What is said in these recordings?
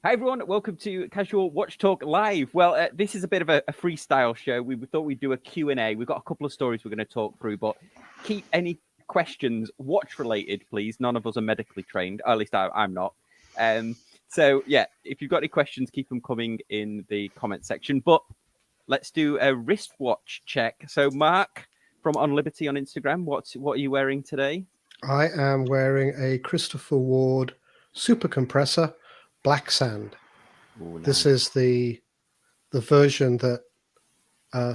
Hi everyone, welcome to Casual Watch Talk Live. Well, this is a bit of a freestyle show. We thought we'd do a Q&A. We've got a couple of stories we're going to talk through, but keep any questions watch-related, please. None of us are medically trained, or at least I'm not. So, yeah, if you've got any questions, keep them coming in the comment section. But let's do a wristwatch check. So, Mark from On Liberty on Instagram, what are you wearing today? I am wearing a Christopher Ward super compressor black sand. Ooh, nice. This is the version that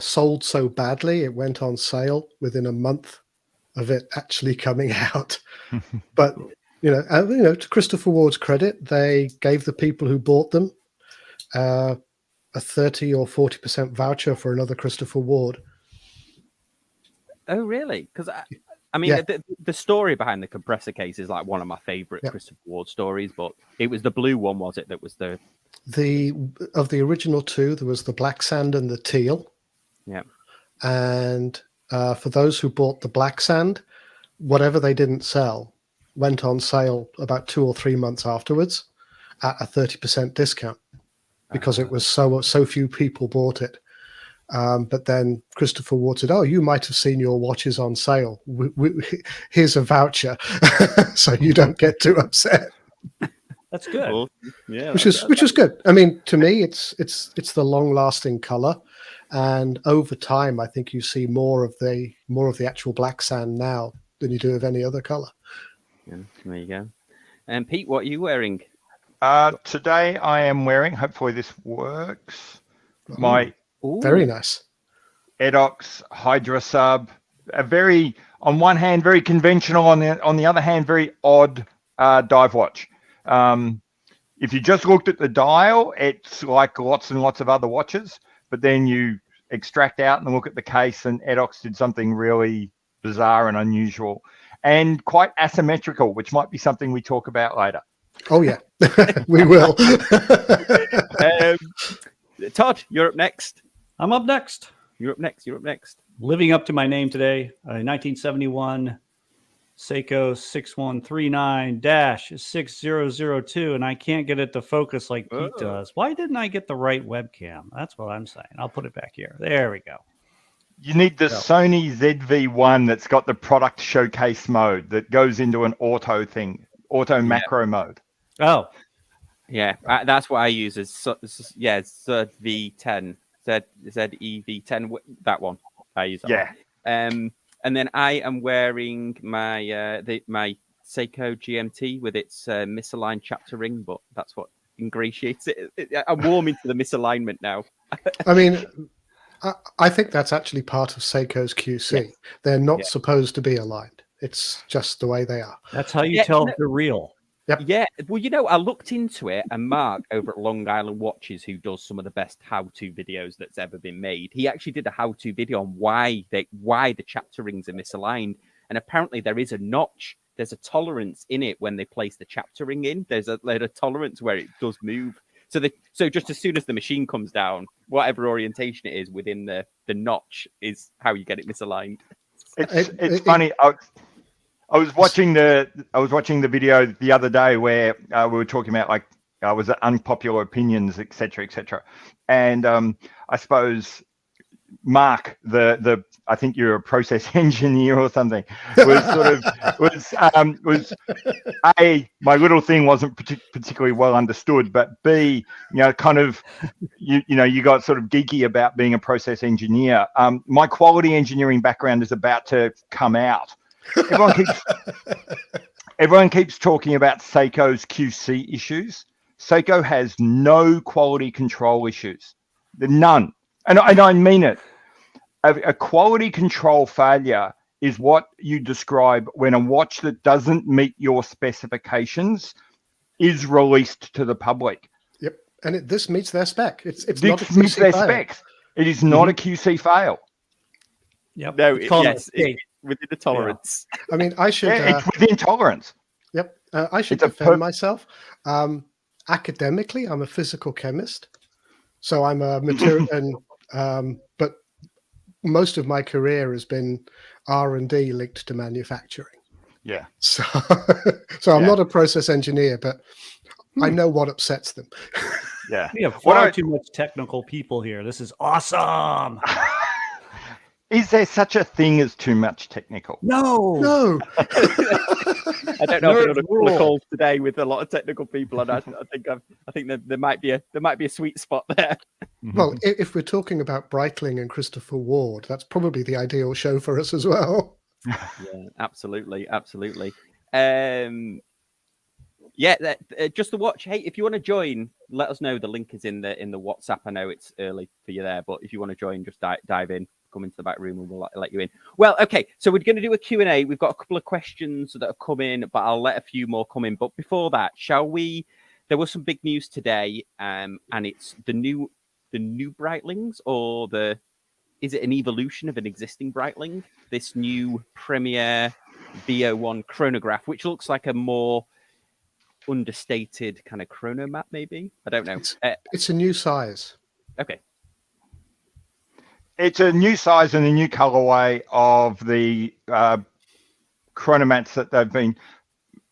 sold so badly it went on sale within a month of it actually coming out. But to Christopher Ward's credit, they gave the people who bought them a 30 or 40% voucher for another Christopher Ward. Oh, really? Because I mean, the story behind the compressor case is like one of my favorite Christopher Ward stories, but it was the blue one, was it? That was of the original two, there was the black sand and the teal. Yeah. And for those who bought the black sand, whatever they didn't sell went on sale about 2 or 3 months afterwards at a 30% discount because it was so few people bought it. But then Christopher Ward said, "Oh, you might have seen your watches on sale. Here's a voucher, so you don't get too upset." That's good. Cool. Yeah, which is good. I mean, to me, it's the long-lasting color, and over time, I think you see more of the actual black sand now than you do of any other color. Yeah, there you go. And Pete, what are you wearing? Today, I am wearing. Hopefully, this works. Very nice. Edox Hydra Sub, on one hand, very conventional, on the other hand, very odd dive watch. If you just looked at the dial, it's like lots and lots of other watches, but then you extract out and look at the case, and Edox did something really bizarre and unusual and quite asymmetrical, which might be something we talk about later. Oh, yeah, we will. Todd, you're up next. I'm up next. You're up next. Living up to my name today, 1971 Seiko 6139-6002, and I can't get it to focus like Pete does. Why didn't I get the right webcam? That's what I'm saying. I'll put it back here. There we go. You need the Sony ZV-1 that's got the product showcase mode that goes into an auto macro mode. Oh. Yeah, that's what I use. ZV-10. ZEV10, that one. I use that one. And then I am wearing my my Seiko GMT with its misaligned chapter ring, but that's what ingratiates it. I'm warming to the misalignment now. I mean, I think that's actually part of Seiko's QC. Yes. They're not supposed to be aligned. It's just the way they are. That's how you tell they're real. Yep. Yeah, well, I looked into it, and Mark over at Long Island Watches, who does some of the best how-to videos that's ever been made, he actually did a how-to video on why the chapter rings are misaligned, and apparently there is a notch. There's a tolerance in it when they place the chapter ring in. There's a tolerance where it does move. So just as soon as the machine comes down, whatever orientation it is within the notch is how you get it misaligned. It's funny. I was watching the video the other day where we were talking about was it unpopular opinions, etc., and I suppose Mark, I think you're a process engineer or something, was A, my little thing wasn't particularly well understood, but B, you got sort of geeky about being a process engineer. My quality engineering background is about to come out. Everyone keeps talking about Seiko's QC issues. Seiko has no quality control issues. None. And I mean it. A quality control failure is what you describe when a watch that doesn't meet your specifications is released to the public. Yep. And this meets their spec. It's not a QC meets their fail. specs. It is not a QC fail. Yep. No, it's within the tolerance. Yeah. I mean, I should... it's within tolerance. Yep. I should defend myself. Academically, I'm a physical chemist. So I'm a material... but most of my career has been R&D linked to manufacturing. Yeah. So I'm not a process engineer, but I know what upsets them. Yeah. We have far too much technical people here. This is awesome. Is there such a thing as too much technical? No. I don't know. I've been on a couple of calls today with a lot of technical people, and I think that there might be a sweet spot there. Well, if we're talking about Breitling and Christopher Ward, that's probably the ideal show for us as well. Yeah, absolutely. Just to watch. Hey, if you want to join, let us know. The link is in the WhatsApp. I know it's early for you there, but if you want to join, just dive in. Come into the back room and we'll let you in. Well, okay, so we're going to do a Q&A. We've got a couple of questions that have come in, but I'll let a few more come in. But before that, shall we? There was some big news today, and it's the new Breitlings, or is it an evolution of an existing Breitling? This new Premier VO1 chronograph, which looks like a more understated kind of chronomat, maybe. I don't know. It's a new size. Okay. It's a new size and a new colorway of the chronomats that they've been,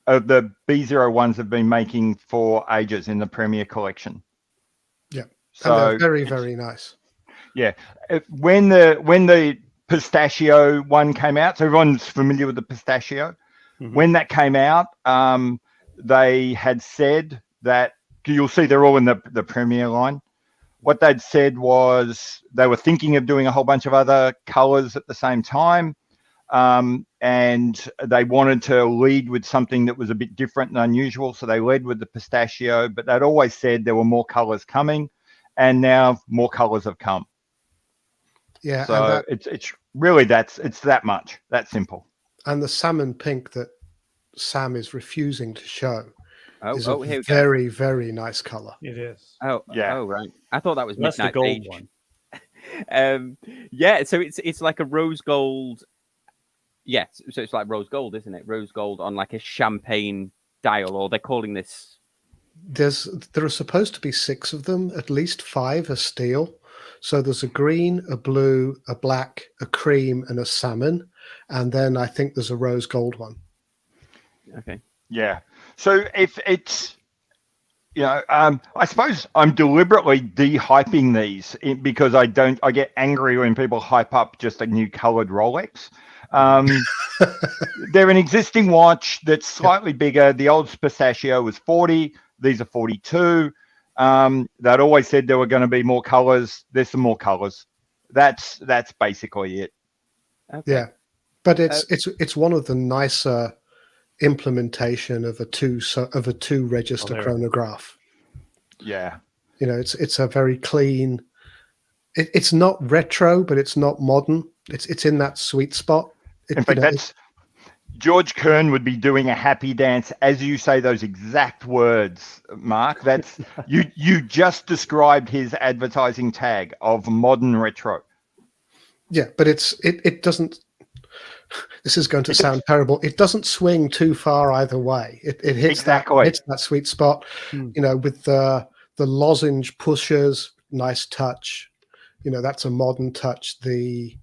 the B01s have been making for ages in the Premier collection. Yeah, so and they're very, very nice. Yeah, when the pistachio one came out, so everyone's familiar with the pistachio. Mm-hmm. When that came out, they had said that, you'll see they're all in the Premier line. What they'd said was they were thinking of doing a whole bunch of other colors at the same time. And they wanted to lead with something that was a bit different and unusual. So they led with the pistachio, but they'd always said there were more colors coming, and now more colors have come. Yeah. So it's really, it's that much, that simple. And the salmon pink that Sam is refusing to show. Is a here we very, go. very nice color. It is. Oh, yeah. Oh, right. I thought that was That's midnight the gold age. one. Yeah. So it's like a rose gold. Yeah. So it's like rose gold, isn't it? Rose gold on like a champagne dial, or they're calling this. There are supposed to be 6 of them. At least 5 are steel. So there's a green, a blue, a black, a cream, and a salmon. And then I think there's a rose gold one. Okay. Yeah. So if it's, I suppose I'm deliberately de-hyping these because I get angry when people hype up just a new colored Rolex. They're an existing watch that's slightly bigger. The old pistachio was 40. These are 42. They'd always said there were going to be more colors. There's some more colors. That's basically it. Okay. Yeah, but it's one of the nicer implementation of a two register chronograph. Yeah, it's a very clean. It's not retro, but it's not modern. It's in that sweet spot. In fact, George Kern would be doing a happy dance as you say those exact words, Mark. That's you just described his advertising tag of modern retro. Yeah, but it doesn't. This is going to sound terrible. It doesn't swing too far either way. It hits exactly. Hits that sweet spot. With the lozenge pushers, nice touch. That's a modern touch. The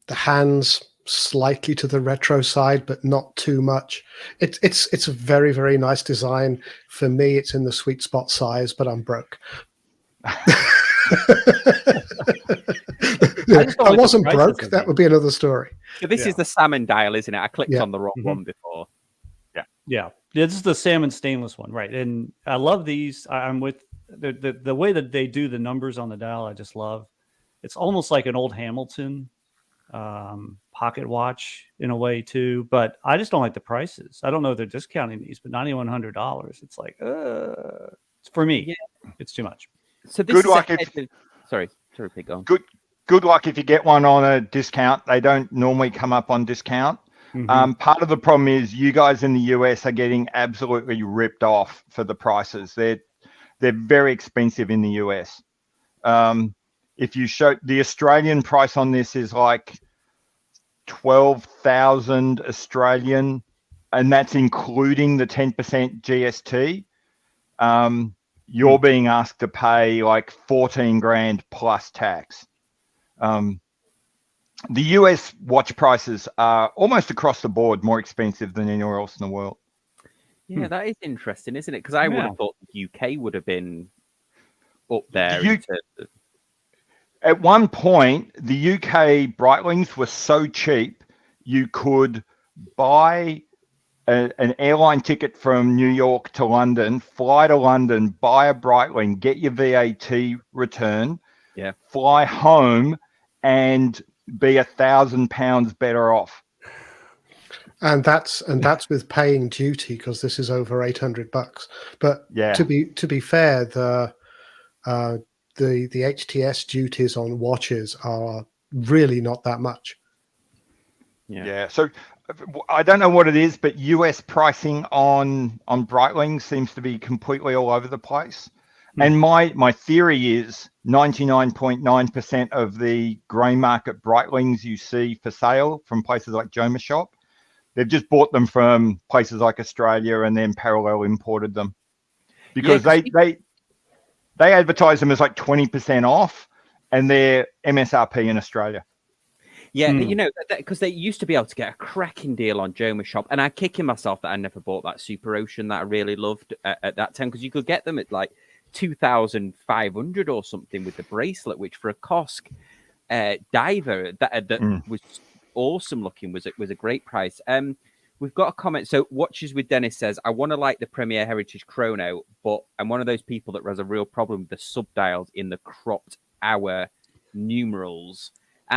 hands slightly to the retro side, but not too much. It's a very, very nice design. For me, it's in the sweet spot size, but I'm broke. I wasn't broke. That would be another story. So this is the salmon dial, isn't it? I clicked on the wrong one before. Yeah. This is the salmon stainless one, right? And I love these. I'm with the way that they do the numbers on the dial. I just love. It's almost like an old Hamilton pocket watch in a way too, but I just don't like the prices. I don't know if they're discounting these, but $9,100. It's like, for me, it's too much. So this good is luck sorry, Pete, go on. Good luck if you get one on a discount. They don't normally come up on discount. Part of the problem is you guys in the US are getting absolutely ripped off for the prices. They're very expensive in the US. If you show the Australian price on this is like 12,000 Australian, and that's including the 10% GST. You're being asked to pay like 14 grand plus tax. The US watch prices are almost across the board more expensive than anywhere else in the world. Yeah, that is interesting, isn't it? Because I would have thought UK would have been up there. U- At one point, the UK Breitlings were so cheap, you could buy an airline ticket from New York to London, fly to London, buy a Breitling, get your VAT return, fly home, and be £1,000 better off. And that's with paying duty, because this is over $800. But to be fair, the HTS duties on watches are really not that much. Yeah. So I don't know what it is, but US pricing on Breitling seems to be completely all over the place. And my theory is 99.9% of the grey market Breitlings you see for sale from places like Joma Shop, they've just bought them from places like Australia and then parallel imported them, because they advertise them as like 20% off, and they're MSRP in Australia. Yeah, you know, because they used to be able to get a cracking deal on Joma Shop, and I'm kicking myself that I never bought that Super Ocean that I really loved at that time, because you could get them at like 2,500 or something with the bracelet, which for a Kosk diver that was awesome looking was a great price. We've got a comment. So Watches with Dennis says, I want to like the Premier Heritage Chrono, but I'm one of those people that has a real problem with the subdials in the cropped hour numerals.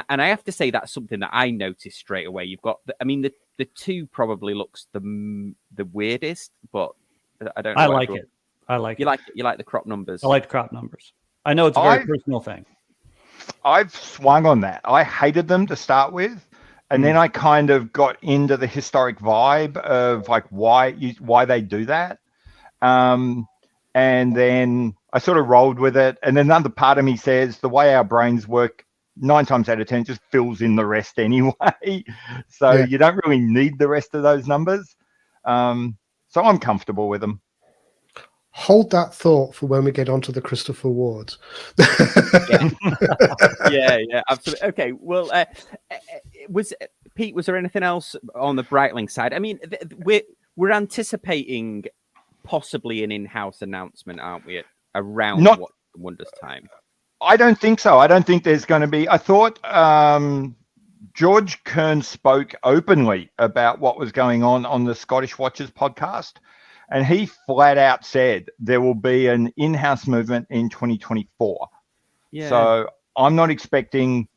And I have to say that's something that I noticed straight away. You've got, the 2 probably looks the weirdest, but I don't know. I like it. You like the crop numbers. I like the crop numbers. I know it's a very personal thing. I've swung on that. I hated them to start with, and then I kind of got into the historic vibe of like why they do that. And then I sort of rolled with it. And then another part of me says the way our brains work, 9 times out of 10 just fills in the rest anyway. So you don't really need the rest of those numbers. So I'm comfortable with them. Hold that thought for when we get onto the Christopher Wards. yeah, absolutely. Okay, well, was there anything else on the Breitling side? I mean, we're anticipating possibly an in-house announcement, aren't we, around Watches and Wonders time? I don't think so. I don't think there's going to be. I thought George Kern spoke openly about what was going on the Scottish Watches podcast, and he flat out said there will be an in-house movement in 2024. Yeah. So I'm not expecting,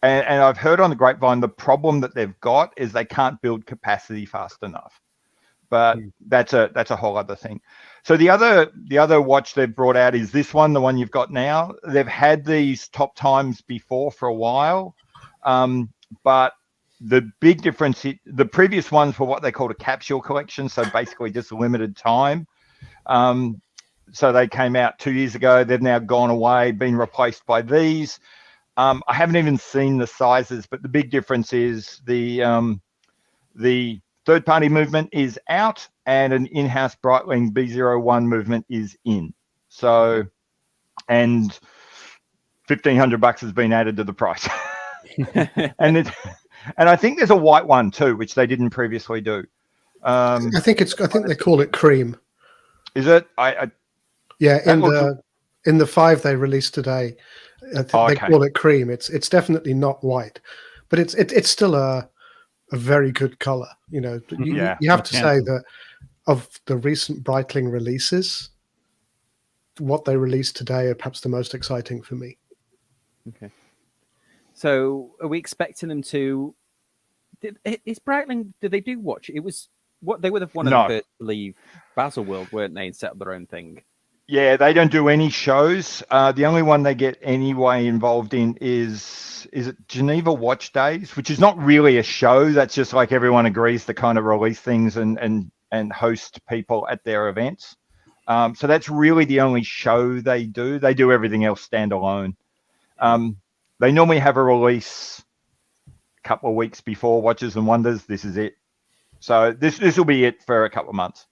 and I've heard on the grapevine, the problem that they've got is they can't build capacity fast enough. But that's a whole other thing. So the other watch they've brought out is this one, the one you've got now. They've had these top times before for a while, but the big difference, the previous ones were what they called a capsule collection, so basically just a limited time. So they came out 2 years ago. They've now gone away, been replaced by these. I haven't even seen the sizes, but the big difference is the third-party movement is out, and an in-house Breitling B01 movement is in. So, and $1,500 has been added to the price, and I think there's a white one too, which they didn't previously do. I think they call it cream. Is it? In the 5 they released today, they call it cream. It's definitely not white, but it's still a very good color. You know, you have to say that of the recent Breitling releases, what they released today are perhaps the most exciting for me. Okay. So are we expecting them to? Is Breitling? Did they do watch? It was what they would have one of the first to leave Baselworld, weren't they, and set up their own thing? Yeah, they don't do any shows. The only one they get anyway involved in is it Geneva Watch Days, which is not really a show. That's just like everyone agrees to kind of release things and host people at their events. So that's really the only show they do. They do everything else standalone. They normally have a release a couple of weeks before Watches and Wonders. This is it. So this will be it for a couple of months.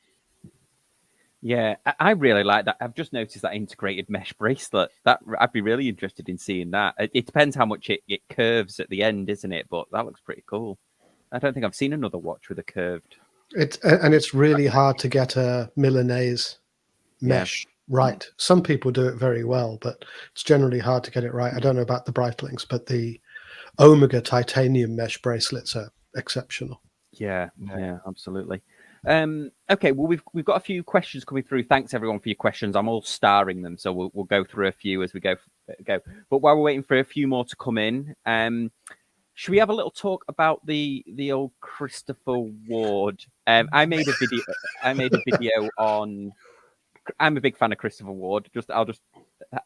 Yeah, I really like that. I've just noticed that integrated mesh bracelet. I'd be really interested in seeing that. It depends how much it curves at the end, isn't it? But that looks pretty cool. I don't think I've seen another watch with a curved. It's really hard to get a Milanese mesh. right. Some people do it very well, but it's generally hard to get it right. I don't know about the Breitlings, but the Omega titanium mesh bracelets are exceptional. Yeah, absolutely. Okay, well we've got a few questions coming through. Thanks everyone for your questions. I'm all starring them, so we'll go through a few as we go. But while we're waiting for a few more to come in, should we have a little talk about the old Christopher Ward? I made a video on. I'm a big fan of Christopher Ward.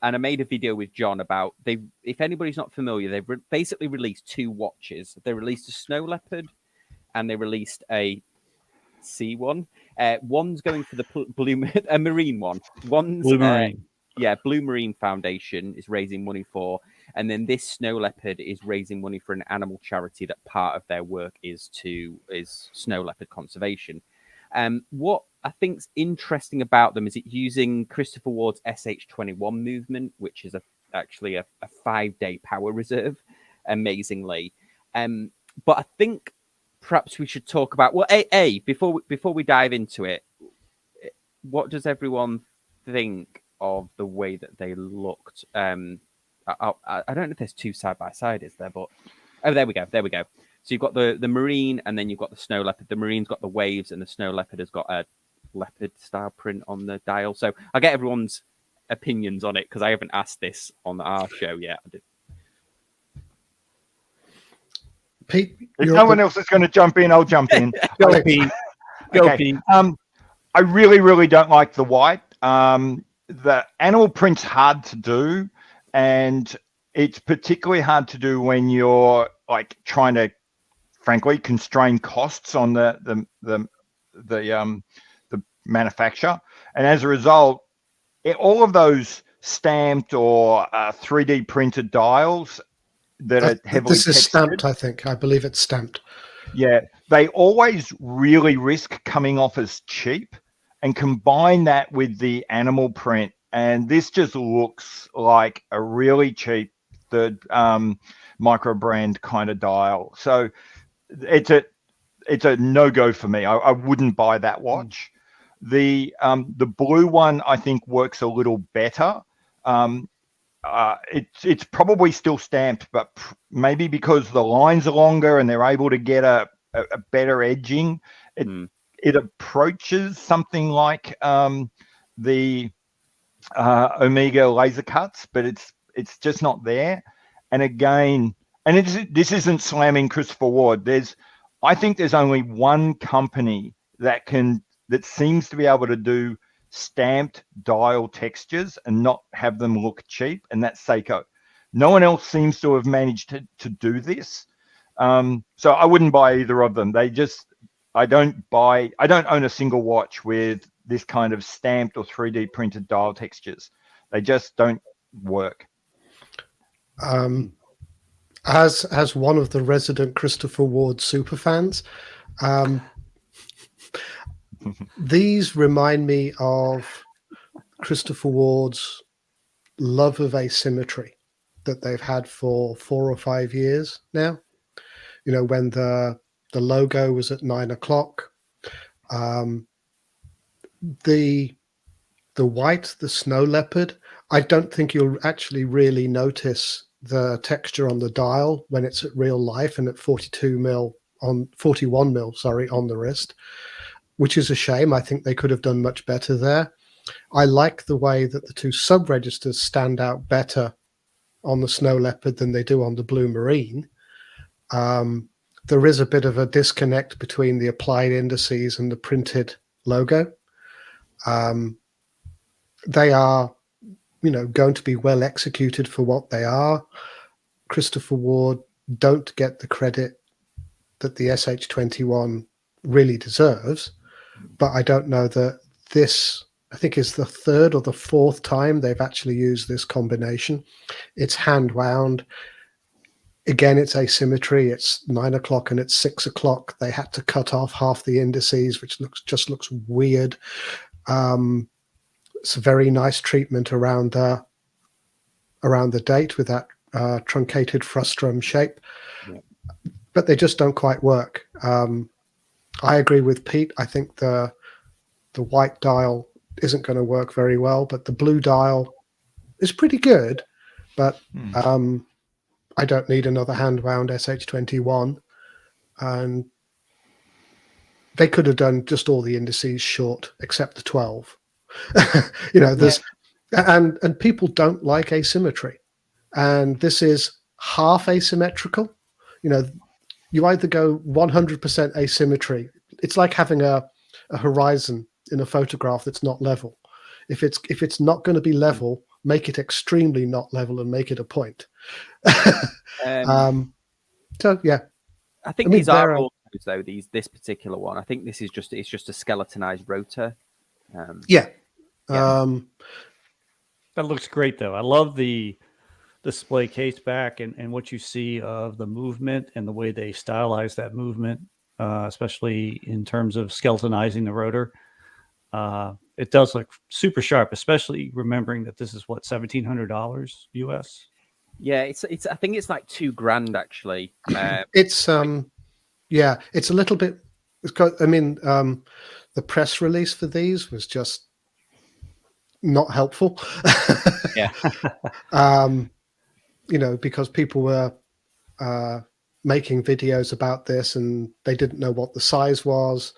And I made a video with John about if anybody's not familiar, they've basically released two watches. They released a snow leopard, and they released a sea one. One's going for the a marine one. One's Blue Marine. Blue Marine Foundation is raising money for, and then this snow leopard is raising money for an animal charity that part of their work is snow leopard conservation. What I think's interesting about them is it using Christopher Ward's SH21 movement, which is actually a 5-day power reserve, amazingly. But I think perhaps we should talk about before we dive into it. What does everyone think of the way that they looked? I don't know if there's two side by side, is there? But there we go. So you've got the marine, and then you've got the snow leopard. The marine's got the waves, and the snow leopard has got a leopard style print on the dial. So I'll get everyone's opinions on it because I haven't asked this on our show yet. Pete, if no one else is going to jump in, I'll jump in. Go, Pete. Go, Pete. I really, really don't like the white. The animal print's hard to do, and it's particularly hard to do when you're like trying to, frankly, constrain costs on the manufacturer, and as a result, all of those stamped or 3D printed dials that are heavily this is textured, stamped. I believe it's stamped. Yeah, they always really risk coming off as cheap, and combine that with the animal print, and this just looks like a really cheap third micro brand kind of dial. So it's a no-go for me. I wouldn't buy that watch. The blue one I think works a little better. It's probably still stamped, but maybe because the lines are longer and they're able to get a better edging, it approaches something like the Omega laser cuts, but it's just not there. And again, this isn't slamming Christopher Ward. I think there's only one company that seems to be able to do stamped dial textures and not have them look cheap, and that's Seiko. No one else seems to have managed to do this. So I wouldn't buy either of them. I don't own a single watch with this kind of stamped or 3D printed dial textures. They just don't work. As one of the resident Christopher Ward superfans, these remind me of Christopher Ward's love of asymmetry that they've had for 4 or 5 years now. You know, when the logo was at 9 o'clock, the white, the snow leopard, I don't think you'll actually really notice the texture on the dial when it's at real life and at 41 mil on the wrist, which is a shame. I think they could have done much better there. I like the way that the two sub-registers stand out better on the snow leopard than they do on the blue marine. There is a bit of a disconnect between the applied indices and the printed logo. They are, going to be well executed for what they are. Christopher Ward don't get the credit that the SH21 really deserves, but I don't know that this, I think, is the 3rd or the 4th time they've actually used this combination. It's hand wound. Again, it's asymmetry. It's 9 o'clock and it's 6 o'clock. They had to cut off half the indices, which looks weird. It's a very nice treatment around the date with that truncated frustrum shape, but they just don't quite work. I agree with Pete. I think the white dial isn't going to work very well. But the blue dial is pretty good, but I don't need another hand-wound SH21, and they could have done just all the indices short except the 12. There's and people don't like asymmetry, and this is half asymmetrical. You either go 100% asymmetry. It's like having a horizon in a photograph that's not level. If it's not going to be level, make it extremely not level and make it a point. So yeah, I think these are all though. This particular one, I think this is just a skeletonized rotor. That looks great though. I love the display case back and what you see of the movement and the way they stylize that movement, especially in terms of skeletonizing the rotor. It does look super sharp, especially remembering that this is what, $1,700 US. Yeah, it's. I think it's like $2,000 actually. It's it's a little bit. The press release for these was just not helpful. Yeah. Because people were making videos about this and they didn't know what the size was.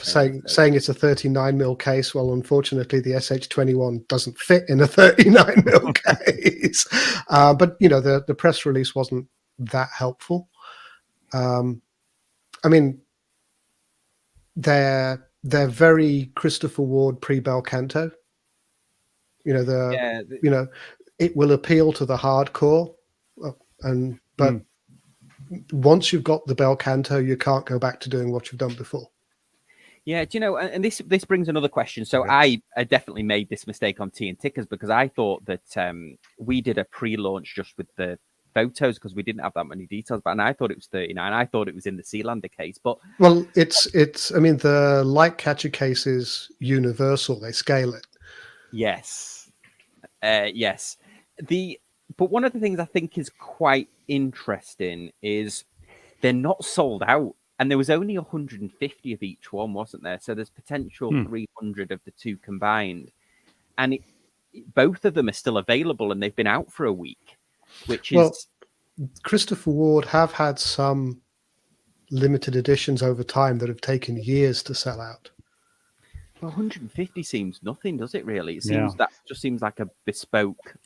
Saying it's a 39mm case. Well, unfortunately, the SH21 doesn't fit in a 39mm case. But the press release wasn't that helpful. They're very Christopher Ward pre-Bel Canto. It will appeal to the hardcore, but once you've got the Bel Canto, you can't go back to doing what you've done before. Yeah, do you know? And this brings another question. So I definitely made this mistake on Tea and Tickers because I thought that we did a pre-launch just with the photos because we didn't have that many details. But I thought it was 39. I thought it was in the Sealander case. But it's. The light catcher case is universal. They scale it. Yes. Yes. But one of the things I think is quite interesting is they're not sold out. And there was only 150 of each one, wasn't there? So there's potential 300 of the two combined. And both of them are still available and they've been out for a week, which is... Christopher Ward have had some limited editions over time that have taken years to sell out. Well, 150 seems nothing, does it really? It seems that just seems like a bespoke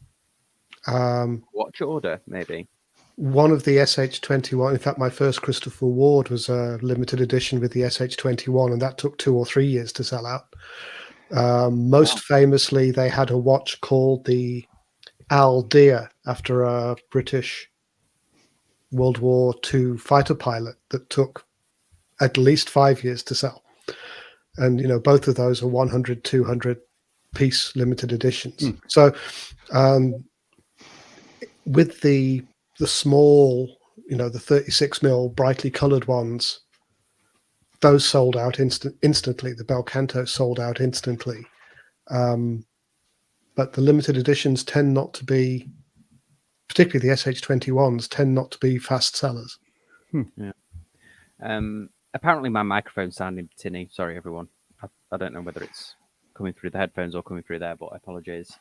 watch order, maybe. One of the SH21, in fact, my first Christopher Ward was a limited edition with the SH21, and that took 2 or 3 years to sell out. Most famously, they had a watch called the Al Deer after a British World War II fighter pilot that took at least 5 years to sell. And, both of those are 100, 200 piece limited editions. So with the small, the 36mm brightly colored ones, those sold out instantly. The Bel Canto sold out instantly. But the limited editions tend not to be, particularly the SH21s, tend not to be fast sellers. Yeah. Apparently my microphone's sounding tinny. Sorry, everyone. I don't know whether it's coming through the headphones or coming through there, but I apologize.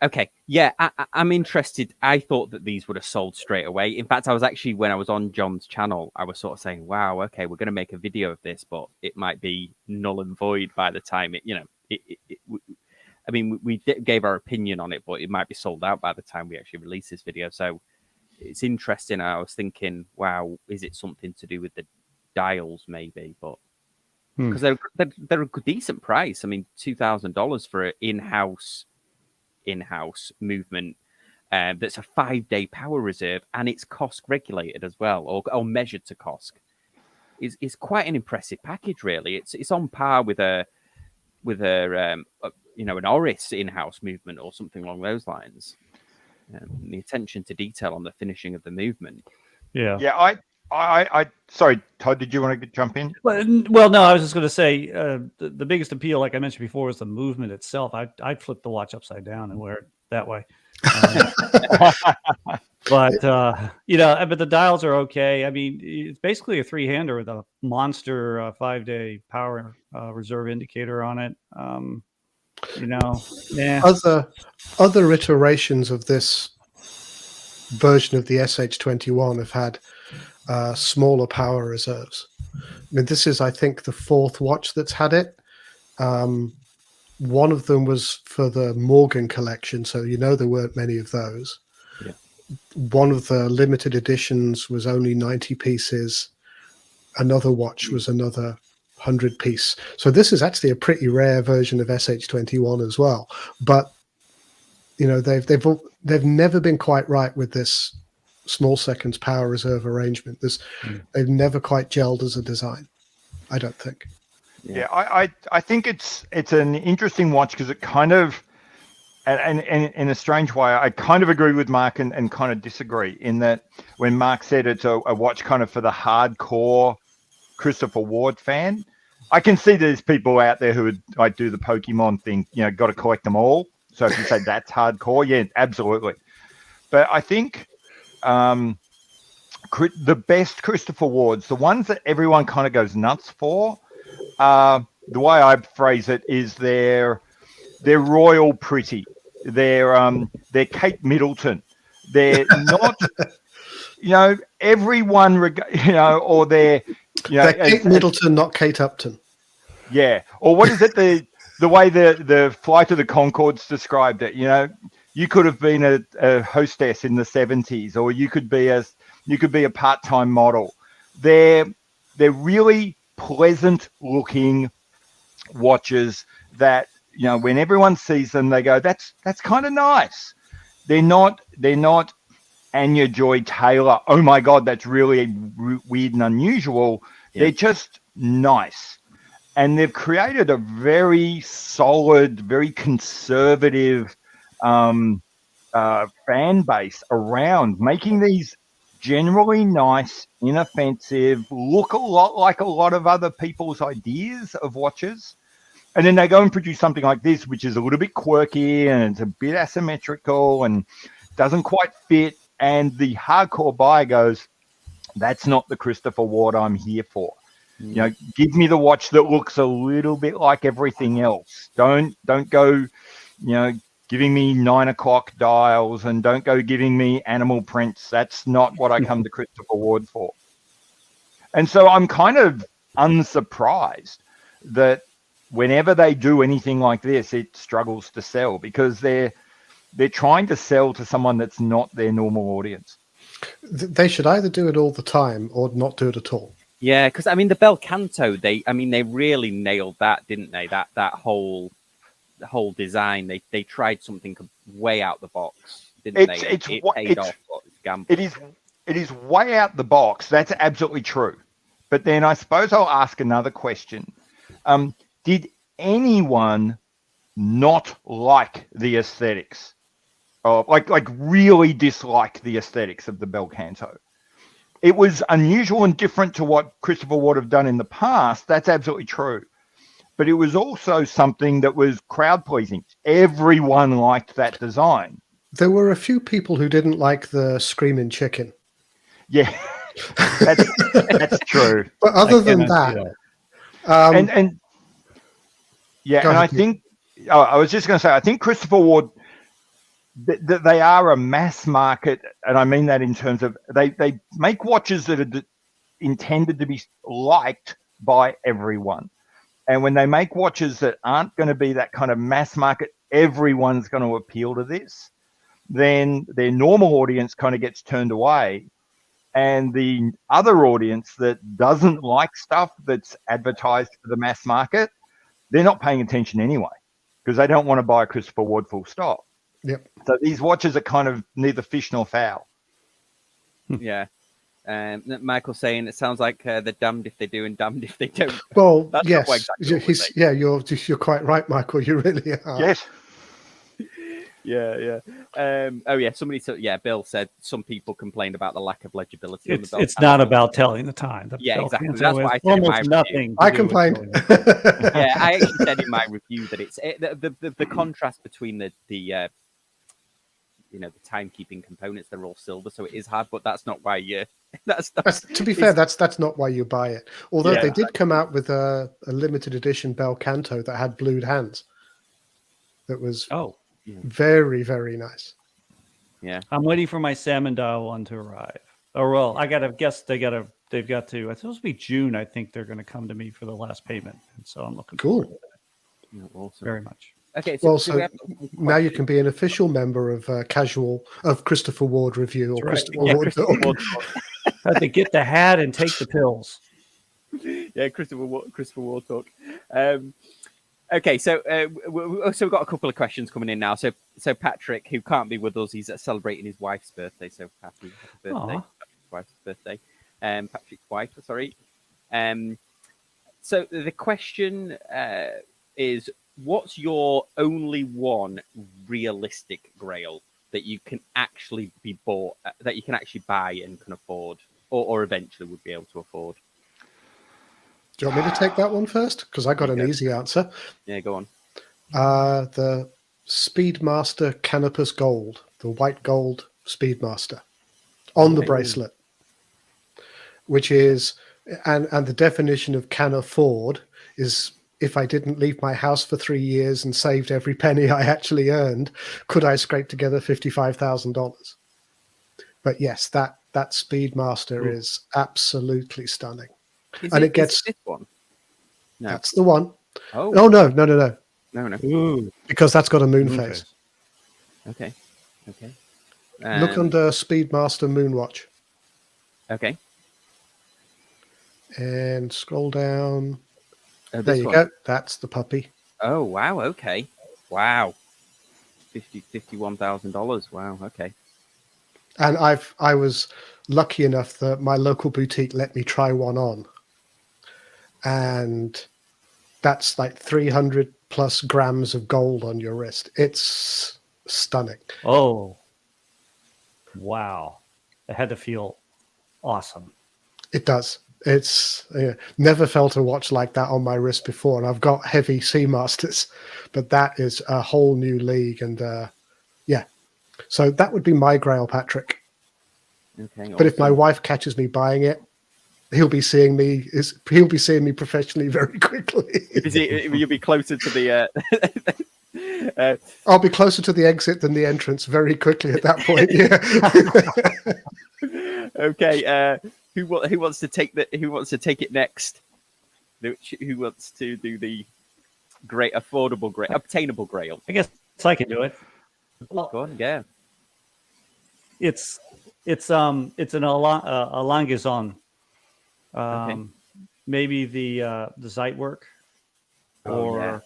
Okay, yeah, I'm interested. I thought that these would have sold straight away. In fact, I was actually, when I was on John's channel, I was sort of saying, wow, okay, we're going to make a video of this, but it might be null and void by the time we gave our opinion on it, but it might be sold out by the time we actually release this video. So it's interesting. I was thinking, wow, is it something to do with the dials maybe? But because they're a decent price. I mean, $2,000 for an in-house movement that's a 5-day power reserve and it's COSC regulated as well, or measured to COSC, is quite an impressive package. Really, it's on par with an Oris in-house movement or something along those lines. The attention to detail on the finishing of the movement. Yeah. I sorry, Todd, did you want to jump in? Well, no, I was just going to say the biggest appeal, like I mentioned before, is the movement itself. I'd flip the watch upside down and wear it that way. But but the dials are okay. I mean, it's basically a 3-hander with a monster 5-day power reserve indicator on it. Yeah. Other iterations of this version of the SH21 have had smaller power reserves. I mean, this is, I think, the 4th watch that's had it. One of them was for the Morgan collection, so there weren't many of those. Yeah. One of the limited editions was only 90 pieces. Another watch was another 100 piece. So this is actually a pretty rare version of SH21 as well. But they've never been quite right with this small seconds power reserve arrangement. They've never quite gelled as a design, I don't think. Yeah, I think it's an interesting watch because it kind of, and in a strange way, I kind of agree with Mark and kind of disagree in that when Mark said it's a watch kind of for the hardcore Christopher Ward fan, I can see there's people out there who would like do the Pokemon thing, got to collect them all. So if you say that's hardcore, yeah, absolutely. But I think the best Christopher Wards, the ones that everyone kind of goes nuts for, the way I phrase it is they're royal pretty. They're Kate Middleton. They're not, everyone, or they're, they're Kate Middleton, not Kate Upton. Yeah. Or what is it? The way the Flight of the Conchords described it, you could have been a hostess in the 70s, or you could be a part-time model. They're really pleasant looking watches that when everyone sees them they go that's kind of nice. They're not Anya Joy Taylor, oh my god, that's really weird and unusual. They're just nice, and they've created a very solid, very conservative fan base around making these generally nice, inoffensive, look a lot like a lot of other people's ideas of watches. And then they go and produce something like this, which is a little bit quirky and it's a bit asymmetrical and doesn't quite fit. And the hardcore buyer goes, that's not the Christopher Ward I'm here for. Give me the watch that looks a little bit like everything else. Don't go, giving me 9 o'clock dials, and don't go giving me animal prints. That's not what I come to Christopher Ward for. And so I'm kind of unsurprised that whenever they do anything like this, it struggles to sell because they're trying to sell to someone that's not their normal audience. They should either do it all the time or not do it at all. Yeah, because I mean the Bel Canto, they really nailed that, didn't they? That whole design. They tried something way out the box, didn't they? It paid off. It is way out the box. That's absolutely true. But then I suppose I'll ask another question. Did anyone not like the aesthetics? Like really dislike the aesthetics of the Bel Canto? It was unusual and different to what Christopher Ward have done in the past. That's absolutely true. But it was also something that was crowd pleasing. Everyone liked that design. There were a few people who didn't like the screaming chicken. Yeah, that's true. But other than that, and I think I was just going to say, I think Christopher Ward, they are a mass market, and I mean that in terms of they make watches that are intended to be liked by everyone. And when they make watches that aren't going to be that kind of mass market, everyone's going to appeal to this, then their normal audience kind of gets turned away. And the other audience that doesn't like stuff that's advertised for the mass market, they're not paying attention anyway because they don't want to buy a Christopher Ward full stop. Yep. So these watches are kind of neither fish nor fowl. Yeah. Michael saying it sounds like they're damned if they do and damned if they don't. Well, That's yes, exactly you're quite right, Michael. You really are. Yes. Yeah. Somebody said, Bill said some people complained about the lack of legibility. It's not about telling the time. Exactly. That's what I said in my nothing. I complained. Yeah, I actually said in my review that it's the contrast between the the timekeeping components, they're all silver, so it is hard. But that's not why you. To be fair, that's not why you buy it. Although Yeah. they did come out with a limited edition bel canto that had blued hands. That was very, very nice. Yeah. I'm waiting for my salmon dial one to arrive. Or well, I gotta guess they've got to. It's supposed to be June. I think they're going to come to me for the last payment, and so I'm looking forward to that Awesome. very much. Okay, Well, so so we have now you can be an official member of Christopher Ward Review or That's Christopher Ward. Christopher Ward. Have to get the hat and take the pills. Yeah, Christopher Ward talk. Okay, so we've got a couple of questions coming in now. So Patrick, who can't be with us, he's celebrating his wife's birthday. So happy birthday, Patrick's wife's birthday. Patrick's wife, sorry. So the question is, what's your only one realistic grail that you can actually be bought, that you can actually buy and can afford, or eventually would be able to afford? Do you want me to take that one first? Because I got an easy answer. Yeah, go on. The Speedmaster Canopus Gold, the white gold Speedmaster on the bracelet, which is, and the definition of can afford is, if I didn't leave my house for 3 years and saved every penny I actually earned, could I scrape together $55,000? But yes, that Speedmaster is absolutely stunning. It gets this one. No, that's the one. Oh, No. Ooh, Because that's got a moon phase. Okay. Look under Speedmaster Moonwatch Okay. and scroll down. There This you one. go. That's the puppy. Oh wow. Okay. Wow. $51,000. Wow. Okay. And I was lucky enough that my local boutique let me try one on. And that's like 300 plus grams of gold on your wrist. It's stunning. oh, wow! It had to feel awesome. It does. It's never felt a watch like that on my wrist before. And I've got heavy Seamasters, but that is a whole new league. And so that would be my grail, Patrick. Okay. But if my wife catches me buying it, he'll be seeing me professionally very quickly. You'll be closer to the. I'll be closer to the exit than the entrance very quickly at that point. Yeah. Okay. Who wants to take it next? Who wants to do the great affordable grail, obtainable grail? I guess I can do it. Go on. Yeah. It's an Alangazon. Okay. Maybe the Zeitwerk, or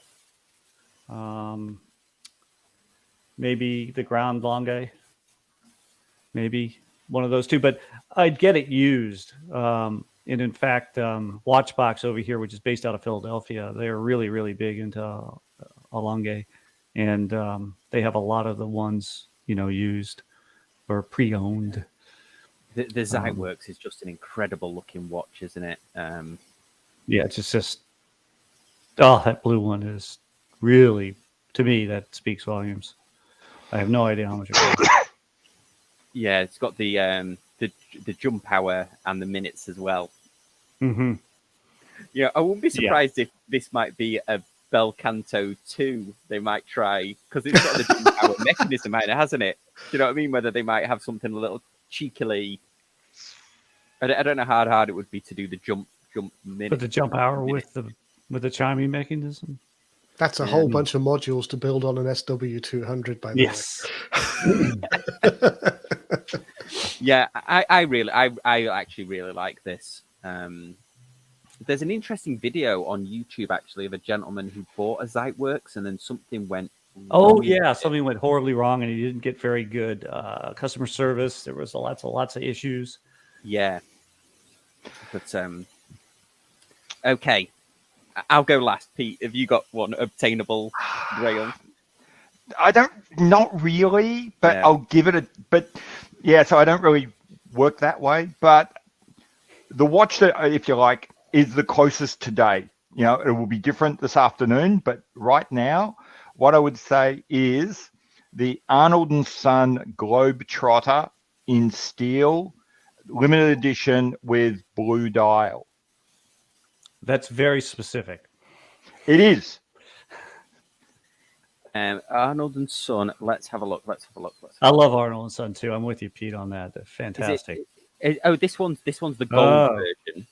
maybe the Grand Longue. Maybe one of those two, but I'd get it used. And in fact, Watchbox over here, which is based out of Philadelphia, they're really, really big into Alanghe, and they have a lot of the ones used or pre-owned. The Zeitwerks is just an incredible looking watch, isn't it? Yeah, it's just that blue one is really, to me, that speaks volumes. I have no idea how much it costs. Yeah, it's got the jump hour and the minutes as well. Mm-hmm. Yeah, I wouldn't be surprised if this might be a Bel Canto 2. They might try, because it's got the jump hour mechanism, hasn't it? Do you know what I mean? Whether they might have something a little cheekily. I don't know how hard it would be to do the jump minute. But the jump hour with the chiming mechanism. That's a whole bunch of modules to build on an SW200, by the way. Yeah, I actually really like this. There's an interesting video on YouTube actually of a gentleman who bought a Zeitwerks and then something went. Something went horribly wrong and he didn't get very good customer service. There was lots of issues. Yeah, but okay, I'll go last. Pete, have you got one obtainable grail? Not really, but I'll give it so I don't really work that way, but the watch that, if you like, is the closest today. It will be different this afternoon, but right now, what I would say is the Arnold and Son Globetrotter in steel, limited edition with blue dial. That's very specific. It is. Arnold and Son. Let's have a look. I love Arnold and Son too. I'm with you, Pete, on that. They're fantastic. This one's the gold version.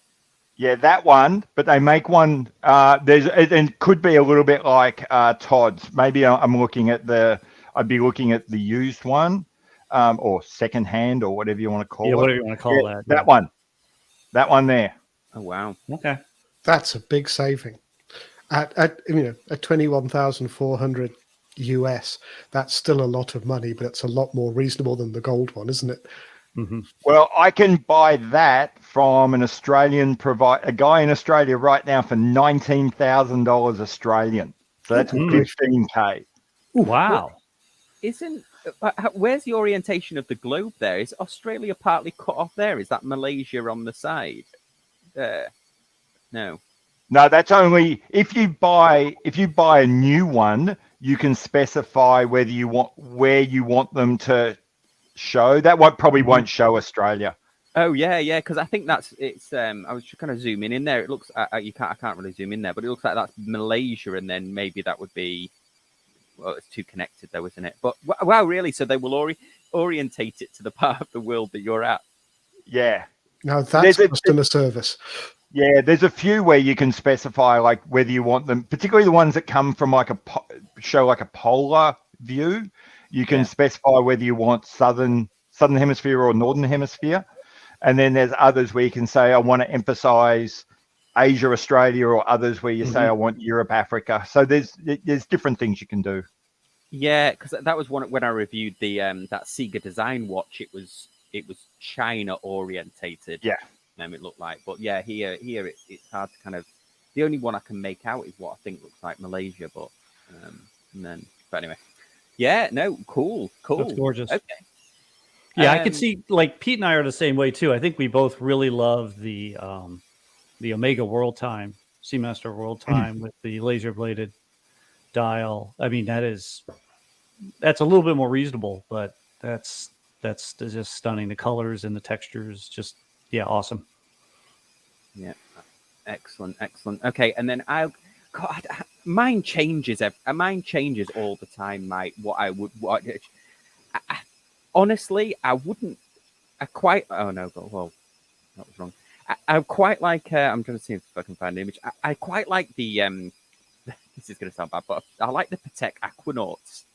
Yeah, that one. But they make one. And it could be a little bit like Todd's. Maybe I'm looking at I'd be looking at the used one, or second hand, or whatever you want to call it. Whatever you want to call that. That one. That one there. Oh wow. Okay. That's a big saving. At 21,400 US, that's still a lot of money, but it's a lot more reasonable than the gold one, isn't it? Mm-hmm. Well, I can buy that from an Australian a guy in Australia right now for $19,000 Australian. So that's $15K. Wow. Isn't where's the orientation of the globe there? Is Australia partly cut off there? Is that Malaysia on the side? No. No, that's only if you buy a new one, you can specify where you want them to show. That one probably won't show Australia. Oh yeah, because I think it's. I was just kind of zooming in there. It looks I can't really zoom in there, but it looks like that's Malaysia, and then maybe that would be. Well, it's too connected though, isn't it? But wow, really? So they will orientate it to the part of the world that you're at. Yeah. Now that's customer service. Yeah, there's a few where you can specify like whether you want them, particularly the ones that come from like a polar view. You can specify whether you want southern hemisphere or northern hemisphere, and then there's others where you can say I want to emphasize Asia, Australia, or others where you say I want Europe, Africa. So there's different things you can do. Yeah, because that was one when I reviewed the that Sega design watch. It was China orientated. Yeah. It looked like, but yeah, here it's hard to kind of. The only one I can make out is what I think looks like Malaysia, but anyway, yeah, no, cool. That's gorgeous. Okay. Yeah, I could see like Pete and I are the same way too. I think we both really love the Omega World Time, Seamaster World Time with the laser bladed dial. I mean, that's a little bit more reasonable, but that's just stunning. The colors and the textures, just awesome. Yeah, excellent. Okay, and then mine changes. Mine changes all the time. Honestly, I wouldn't. Oh no! Well, that was wrong. I quite like. I'm trying to see if I can find an image. I quite like the. This is going to sound bad, but I like the Patek Aquanauts.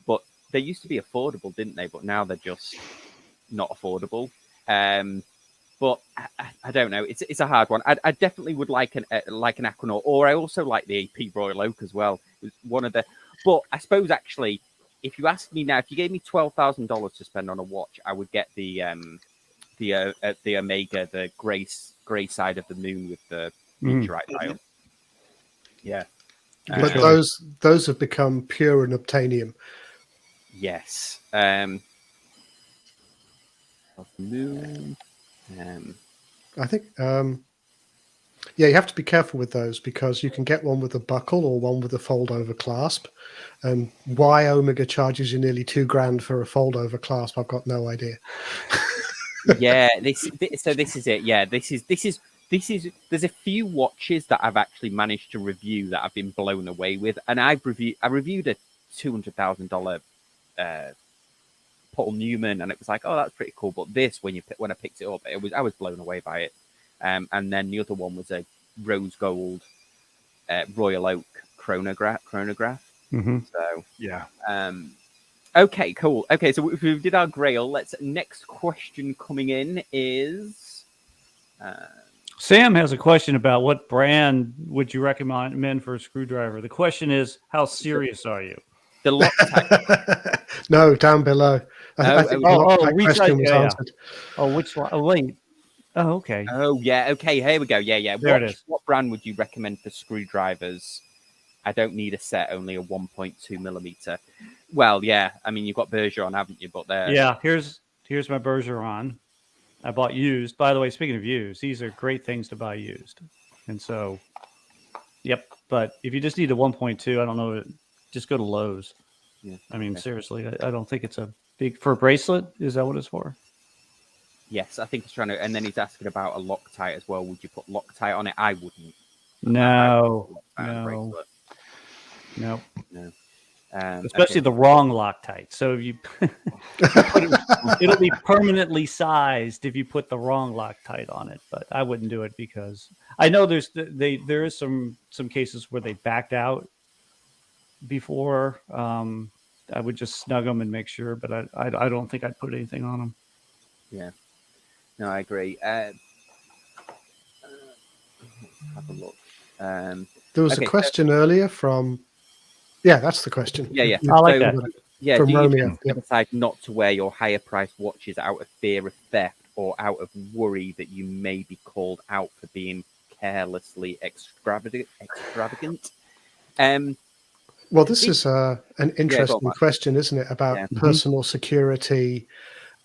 But they used to be affordable, didn't they? But now they're just not affordable. But I don't know. It's a hard one. I definitely would like an Aquanaut, or I also like the AP Royal Oak as well. It was one of the. But I suppose actually, if you asked me now, if you gave me $12,000 to spend on a watch, I would get the Omega, the gray side of the moon with the meteorite dial. Yeah, but those have become pure and obtainium. Yes. Of moon. I think, you have to be careful with those because you can get one with a buckle or one with a fold-over clasp. And why Omega charges you nearly $2,000 for a fold-over clasp, I've got no idea. Yeah, this is it. Yeah, this is. There's a few watches that I've actually managed to review that I've been blown away with, and I reviewed a $200,000 Paul Newman, and it was like, oh, that's pretty cool. But this, when I picked it up, I was blown away by it. And then the other one was a rose gold Royal Oak chronograph. So yeah. Okay, cool. Okay, so we did our grail. Next question coming in is Sam has a question about what brand would you recommend for a screwdriver. The question is, how serious are you? The Loctite. No, down below. I think the Loctite question was answered. Oh, which one? Oh, wait. Oh, okay. Oh, yeah. Okay, here we go. Yeah. There it is. What brand would you recommend for screwdrivers? I don't need a set, only a 1.2 millimeter. Well, yeah. I mean, you've got Bergeron, haven't you? But there. Yeah. Here's my Bergeron. I bought used. By the way, speaking of used, these are great things to buy used. And so, yep. But if you just need a 1.2, I don't know, just go to Lowe's. Yeah. I mean, Okay. seriously, I don't think it's a big for a bracelet. Is that what it's for? Yes, I think he's trying to. And then he's asking about a Loctite as well. Would you put Loctite on it? I wouldn't. I wouldn't No, put Loctite on a no, bracelet. no. No. Especially Okay. the wrong Loctite. So if you, it'll be permanently sized if you put the wrong Loctite on it. But I wouldn't do it because I know there is some cases where they backed out before. I would just snug them and make sure, but I don't think I'd put anything on them. Yeah. No, I agree. Let's have a look. There was Okay, a question earlier from. Yeah, that's the question. Yeah. I like So, that. Yeah, From do you Romeo, just decide not to wear your higher priced watches out of fear of theft or out of worry that you may be called out for being carelessly extravagant? Well, this is an interesting Matt. question, isn't it, about Yeah. personal security?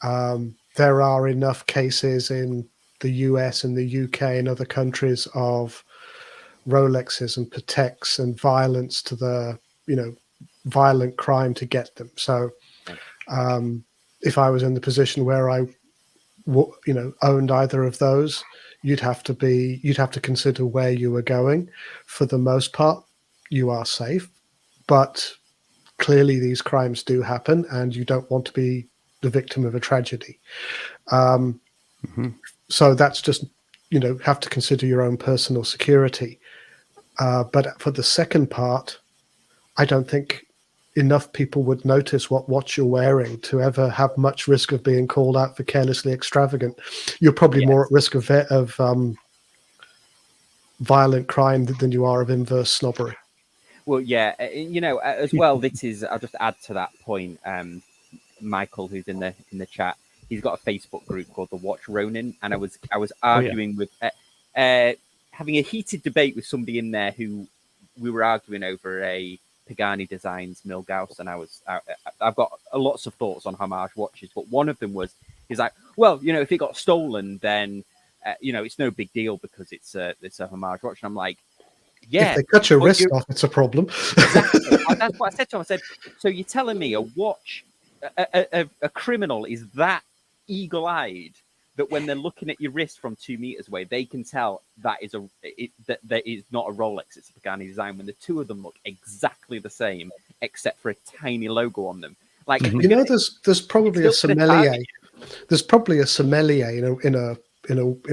There are enough cases in the US and the UK and other countries of Rolexes and Pateks and violence to the, violent crime to get them. So if I was in the position where I, owned either of those, you'd have to consider where you were going. For the most part, you are safe, but clearly these crimes do happen and you don't want to be the victim of a tragedy. So that's just, have to consider your own personal security. But for the second part, I don't think enough people would notice what watch you're wearing to ever have much risk of being called out for carelessly extravagant. You're probably more at risk of violent crime than you are of inverse snobbery. Well, yeah, as well. This is. I'll just add to that point. Michael, who's in the chat, he's got a Facebook group called the Watch Ronin, and I was arguing with having a heated debate with somebody in there who we were arguing over a Pagani Designs Milgauss, and I've got lots of thoughts on homage watches, but one of them was he's like, well, if it got stolen, then it's no big deal because it's a homage watch, and I'm like, yeah, if they cut your wrist off, it's a problem. Exactly. That's what I said to him. I said, so you're telling me a watch, a criminal is that eagle-eyed that when they're looking at your wrist from 2 meters away, they can tell that is not a Rolex, it's a Pagani design, when the two of them look exactly the same, except for a tiny logo on them. Like, there's probably a sommelier. There's probably a sommelier, in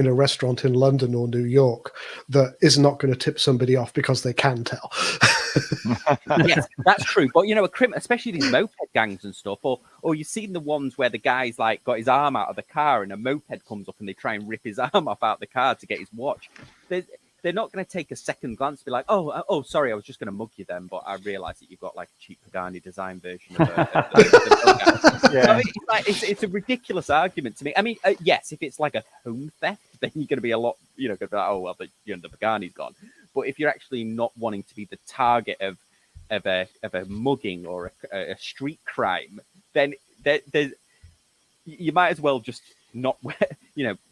a restaurant in London or New York that is not going to tip somebody off because they can tell. Yes, that's true. But especially these moped gangs and stuff, or you've seen the ones where the guy's like got his arm out of the car and a moped comes up and they try and rip his arm off out the car to get his watch. They're not going to take a second glance and be like, oh, sorry, I was just going to mug you then, but I realised that you've got like a cheap Pagani design version of yeah. I mean, it's a ridiculous argument to me. I mean, yes, if it's like a home theft, then you're going to be a lot, going to be like, oh, well, the Pagani's gone. But if you're actually not wanting to be the target of a mugging or a street crime, then you might as well just not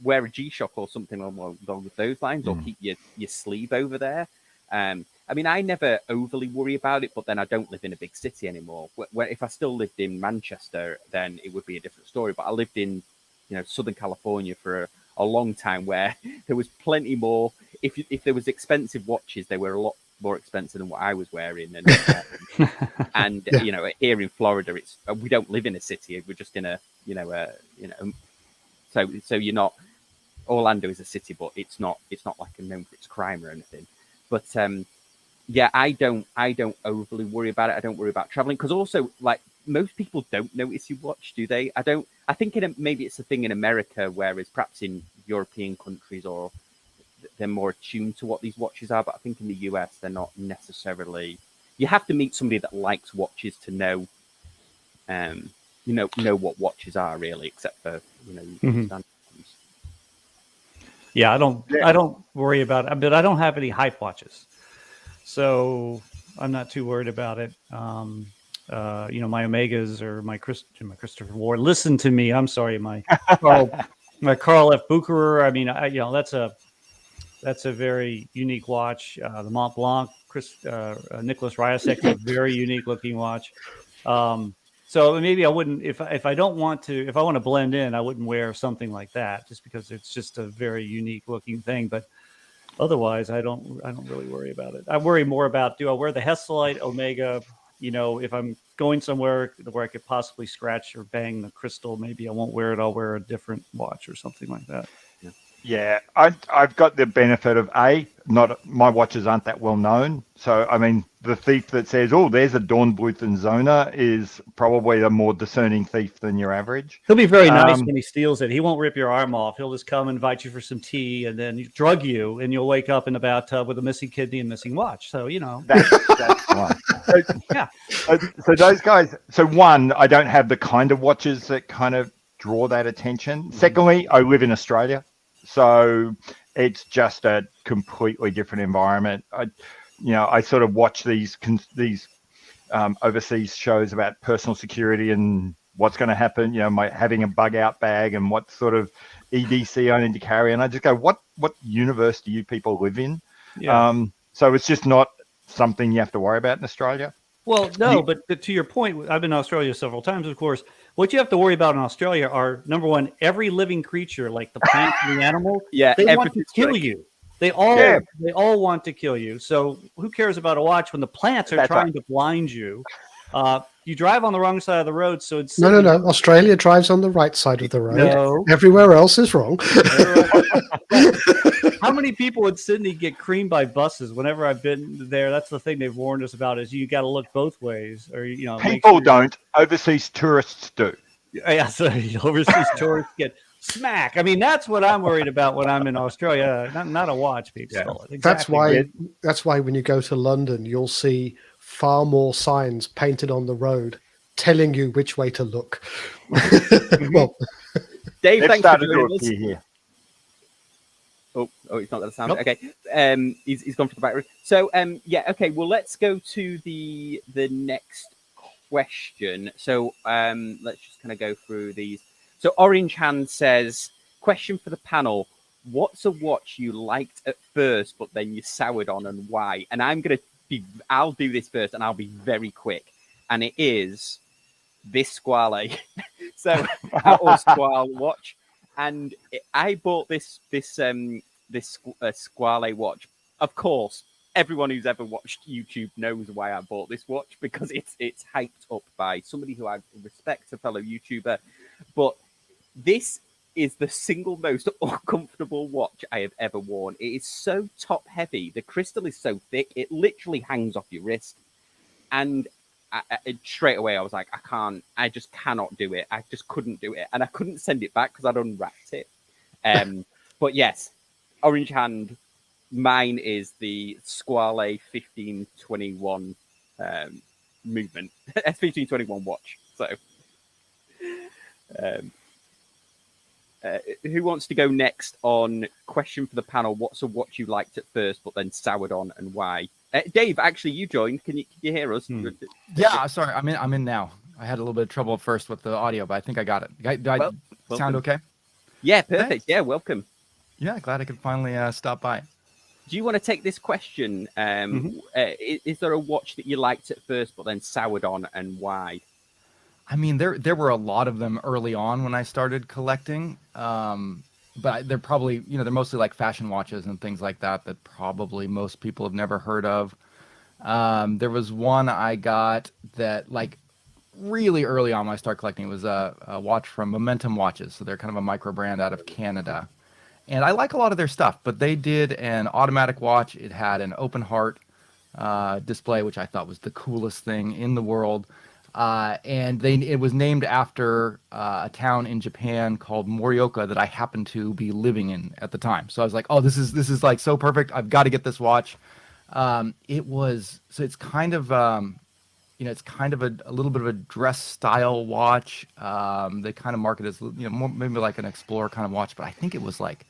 wear a G-Shock or something along those lines, or keep your sleeve over there. I mean, I never overly worry about it, but then I don't live in a big city anymore. If I still lived in Manchester, then it would be a different story. But I lived in, Southern California for a long time, where there was plenty more. If there was expensive watches, they were a lot more expensive than what I was wearing. And here in Florida, we don't live in a city. We're just in so you're not. Orlando is a city, but it's not like known for its crime or anything. But I don't overly worry about it. I don't worry about traveling because also, like, most people don't notice your watch, do they? I think maybe it's a thing in America, whereas perhaps in European countries or they're more attuned to what these watches are. But I think in the US they're not necessarily. You have to meet somebody that likes watches to know, know what watches are really, except for standard ones. Yeah, I don't worry about it, but I don't have any hype watches, so I'm not too worried about it. My Omegas or my Christopher Ward. Listen to me. I'm sorry, my Carl F. Bucherer. I mean, that's a very unique watch. The Mont Blanc, Nicholas Ryasek, a very unique looking watch. So maybe I wouldn't, if I don't want to, if I want to blend in, I wouldn't wear something like that just because it's just a very unique looking thing. But otherwise, I don't really worry about it. I worry more about, do I wear the Hesalite Omega? You know, if I'm going somewhere where I could possibly scratch or bang the crystal, maybe I won't wear it. I'll wear a different watch or something like that. Yeah, I've got the benefit of not my watches aren't that well known. So I mean, the thief that says, "Oh, there's a Dornbluth and Zona," is probably a more discerning thief than your average. He'll be very nice when he steals it. He won't rip your arm off. He'll just come invite you for some tea and then drug you, and you'll wake up in the bathtub with a missing kidney and missing watch. So that's fine. So, yeah. So those guys. So one, I don't have the kind of watches that kind of draw that attention. Secondly, I live in Australia. So it's just a completely different environment. I sort of watch these overseas shows about personal security and what's going to happen. Having a bug out bag and what sort of EDC I need to carry, and I just go, what universe do you people live in? Yeah. So it's just not something you have to worry about in Australia. Well, no, but to your point, I've been to Australia several times, of course. What you have to worry about in Australia are, number one, every living creature, like the plants and the animals, they want to kill you. They all want to kill you. So who cares about a watch when the plants are trying to blind you? You drive on the wrong side of the road, so it's no. Australia drives on the right side of the road. No. Everywhere else is wrong. How many people in Sydney get creamed by buses? Whenever I've been there, that's the thing they've warned us about: is you got to look both ways, or people don't. Overseas tourists do. Yeah, so overseas tourists get smack. I mean, that's what I'm worried about when I'm in Australia. Not a watch being stolen. Exactly. That's why when you go to London, you'll see far more signs painted on the road telling you which way to look. Well, Dave, thanks for joining us. Here. Oh, it's not that sound. Nope. Okay, he's gone for the battery. So, okay. Well, let's go to the next question. So, let's just kind of go through these. So, Orange Hand says, question for the panel: what's a watch you liked at first, but then you soured on, and why? And I'll do this first, and I'll be very quick. And it is this Squale, so or Squale watch. And I bought this Squale watch. Of course, everyone who's ever watched YouTube knows why I bought this watch, because it's hyped up by somebody who I respect, a fellow YouTuber. But this is the single most uncomfortable watch I have ever worn. It is so top heavy. The crystal is so thick. It literally hangs off your wrist. And straight away, I was like, I just cannot do it. I just couldn't do it. And I couldn't send it back because I'd unwrapped it. But yes, Orange Hand, mine is the Squale 1521 movement, S1521 watch. So, who wants to go next on question for the panel? What's a watch you liked at first, but then soured on, and why? Dave, actually, you joined. Can you hear us? Yeah, sorry, I'm in now. I had a little bit of trouble at first with the audio, but I think I got it. Did I sound okay? Yeah, perfect. Thanks. Yeah, welcome. Yeah, glad I could finally stop by. Do you want to take this question? Is there a watch that you liked at first, but then soured on, and why? I mean, there were a lot of them early on when I started collecting, but they're probably, they're mostly like fashion watches and things like that probably most people have never heard of. There was one I got that like really early on when I started collecting. It was a watch from Momentum Watches, so they're kind of a micro brand out of Canada. And I like a lot of their stuff, but they did an automatic watch. It had an open heart display, which I thought was the coolest thing in the world. And it was named after a town in Japan called Morioka that I happened to be living in at the time. So I was like, oh, this is like so perfect. I've got to get this watch. It's kind of it's kind of a little bit of a dress style watch. They kind of market as more, maybe like an Explorer kind of watch, but I think it was like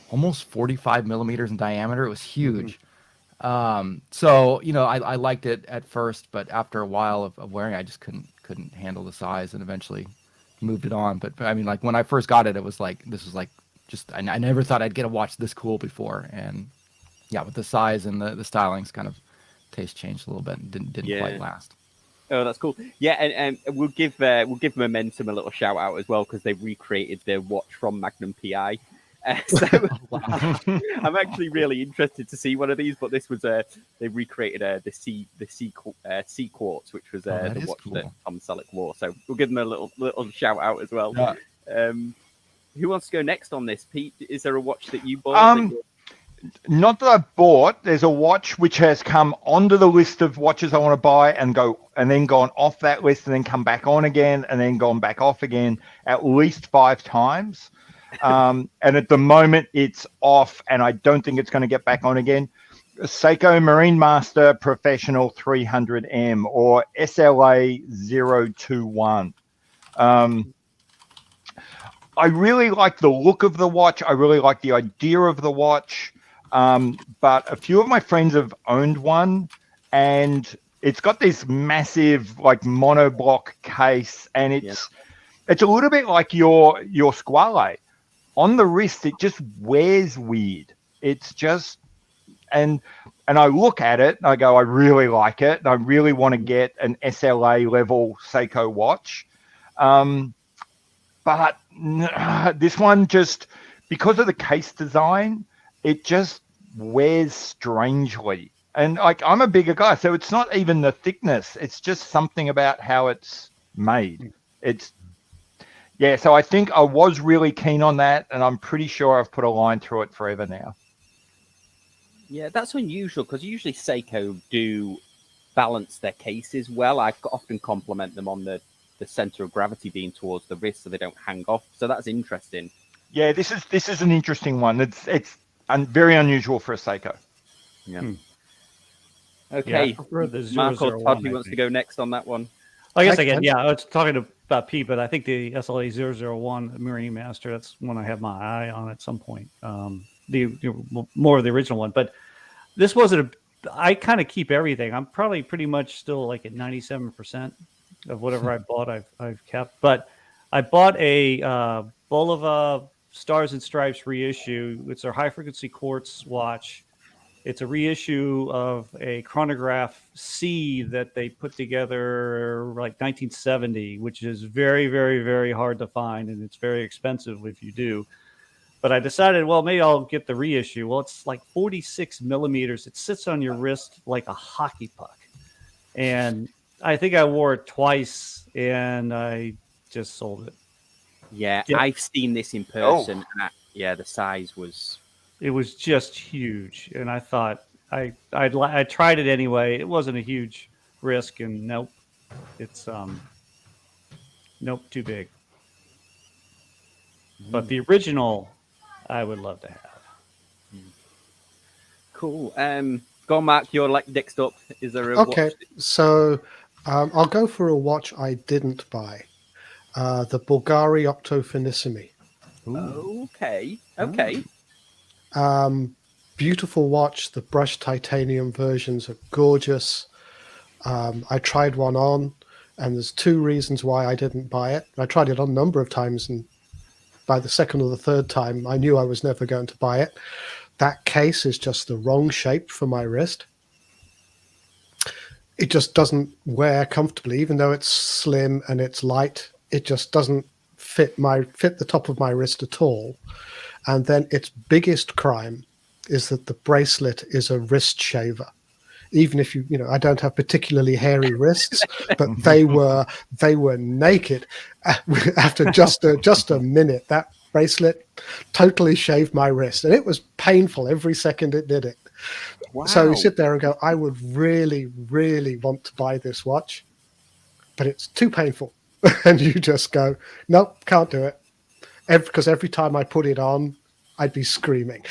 almost 45 millimeters in diameter. It was huge. So I liked it at first, but after a while of wearing it, I just couldn't handle the size, and eventually moved it on. But I mean, like when I first got it, it was like I never thought I'd get a watch this cool before. And yeah, with the size and the stylings, kind of taste changed a little bit and didn't quite last. Oh, that's cool. Yeah, and we'll give Momentum a little shout out as well because they recreated their watch from Magnum PI. So I'm actually really interested to see one of these. But this was they recreated the C Quartz, which was that the is watch cool. that Tom Selleck wore. So we'll give them a little shout out as well. Yeah. Who wants to go next on this, Pete? Is there a watch that you bought? Not that I bought. There's a watch which has come onto the list of watches I want to buy and then gone off that list and then come back on again and then gone back off again at least 5 times. And at the moment it's off, and I don't think it's going to get back on again. Seiko Marine Master Professional 300M or SLA 021. I really like the look of the watch. I really like the idea of the watch. But a few of my friends have owned one, and it's got this massive like monoblock case, and it's a little bit like your Squale. On the wrist, it just wears weird. It's just and I look at it and I go, I really like it. I really want to get an SLA level Seiko watch. But this one, just because of the case design, it just wears strangely. And like, I'm a bigger guy, so it's not even the thickness. It's just something about how it's made. So I think I was really keen on that, and I'm pretty sure I've put a line through it forever now. Yeah, that's unusual because usually Seiko do balance their cases well. I often compliment them on the center of gravity being towards the wrist so they don't hang off. So that's interesting. Yeah, this is an interesting one. It's very unusual for a Seiko. Yeah. Okay. Mark or Todd, who wants to go next on that one? I guess I can. Yeah, I was talking about Pete, but I think the SLA 001 Marine Master, that's one I have my eye on at some point. More of the original one. But this wasn't I kind of keep everything. I'm probably pretty much still like at 97% of whatever I bought, I've kept. But I bought a Bulova Stars and Stripes reissue. It's a high frequency quartz watch. It's a reissue of a chronograph C that they put together like 1970, which is very, very, very hard to find, and it's very expensive if you do. But I decided, well, maybe I'll get the reissue. Well, it's like 46 millimeters. It sits on your wrist like a hockey puck. And I think I wore it twice, and I just sold it. Yeah, I've seen this in person. Oh. The size was... It was just huge, and I thought I tried it anyway. It wasn't a huge risk, and nope, it's too big. But the original, I would love to have. Cool. Go on, Mark. You're like next up. Is there a okay? Watch? So I'll go for a watch I didn't buy. The Bulgari Octo Finissimi. Okay. Beautiful watch. The brushed titanium versions are gorgeous. I tried one on, and there's 2 reasons why I didn't buy it. I tried it on a number of times, and by the second or the third time, I knew I was never going to buy it. That case is just the wrong shape for my wrist. It just doesn't wear comfortably, even though it's slim and it's light. It just doesn't fit the top of my wrist at all. And then its biggest crime is that the bracelet is a wrist shaver. Even if I don't have particularly hairy wrists, but they were naked after just a minute. That bracelet totally shaved my wrist, and it was painful every second it did it. Wow. So you sit there and go, I would really, really want to buy this watch, but it's too painful. And you just go, nope, can't do it. Because every time I put it on, I'd be screaming.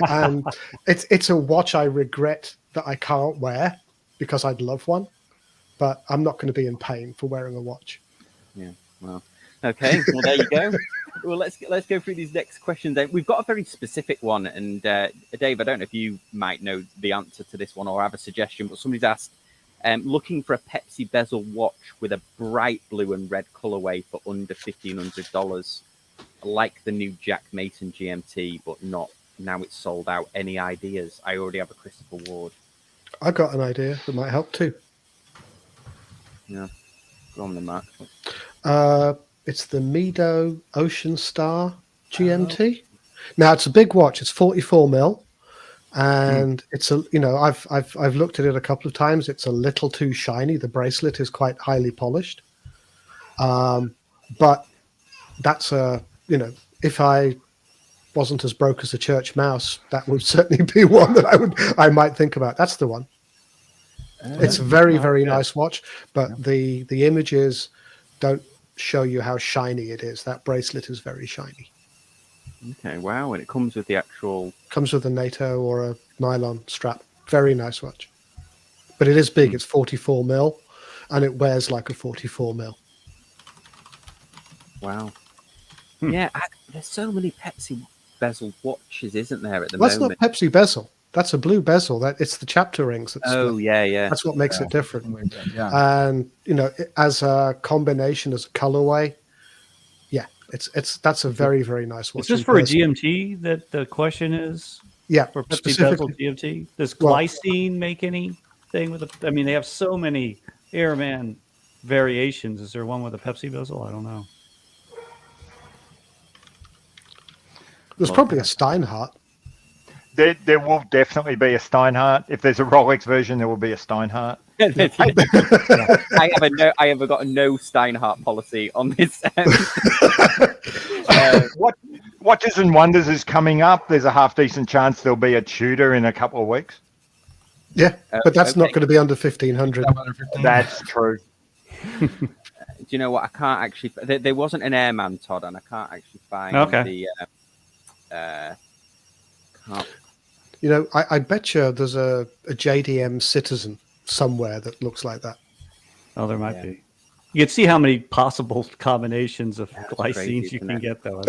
And it's a watch I regret that I can't wear because I'd love one, but I'm not going to be in pain for wearing a watch. Yeah, well, okay. Well, there you go. Well, let's go through these next questions. We've got a very specific one, and Dave, I don't know if you might know the answer to this one or have a suggestion, but somebody's asked, looking for a Pepsi bezel watch with a bright blue and red colorway for under $1,500. Like the new Jack Mason GMT, but not now it's sold out. Any ideas? I already have a Christopher Ward. I got an idea that might help too. Yeah. Go on then, Mark. It's the Mido Ocean Star GMT. Now it's a big watch. It's 44 mil, and it's a I've looked at it a couple of times. It's a little too shiny. The bracelet is quite highly polished, but that's if I wasn't as broke as a church mouse, that would certainly be one that I might think about. That's the one. It's a very, very nice watch, but the images don't show you how shiny it is. That bracelet is very shiny. Okay, wow. And it comes with the actual... Comes with a NATO or a nylon strap. Very nice watch. But it is big. It's 44 mil, and it wears like a 44 mil. Wow. Yeah, there's so many Pepsi bezel watches, isn't there, at the That's moment? not Pepsi bezel. That's a blue bezel. It's the chapter rings. Yeah. That's what makes it different. Yeah. And as a combination, as a colorway, that's a very, very nice watch. Is this for a GMT that the question is? Yeah, For Pepsi bezel GMT? Does glycine make anything with I mean, they have so many Airman variations. Is there one with a Pepsi bezel? I don't know. There's probably a Steinhardt. There will definitely be a Steinhardt. If there's a Rolex version, there will be a Steinhardt. I have got a no Steinhardt policy on this. Watches and Wonders is coming up. There's a half decent chance there'll be a Tudor in a couple of weeks. Yeah, but that's not going to be under 1,500. That's true. Do you know what? I can't actually. There wasn't an Airman, Todd, and I can't actually find the. I bet you there's a JDM Citizen somewhere that looks like that. Oh, there might be. You can see how many possible combinations of glycines you can get, though.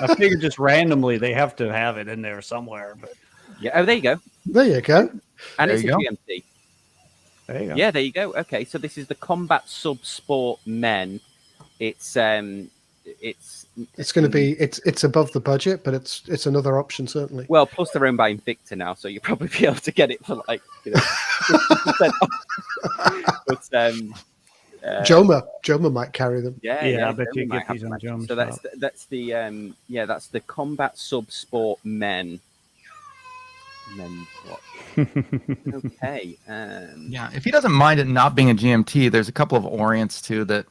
I figured just randomly they have to have it in there somewhere. But yeah, oh, there you go. There you go. And it's a GMT. There you go. Yeah, there you go. Okay, so this is the Combat Sub Sport Men. It's going to be it's above the budget, but it's another option certainly. Well, plus they're owned by Invicta now, so you'll probably be able to get it for like 50% off. But Joma might carry them. Yeah, I bet you get these on Joma. So that's the Combat Sub Sport Men. Men's watch. Okay. Yeah, if he doesn't mind it not being a GMT, there's a couple of Orients too that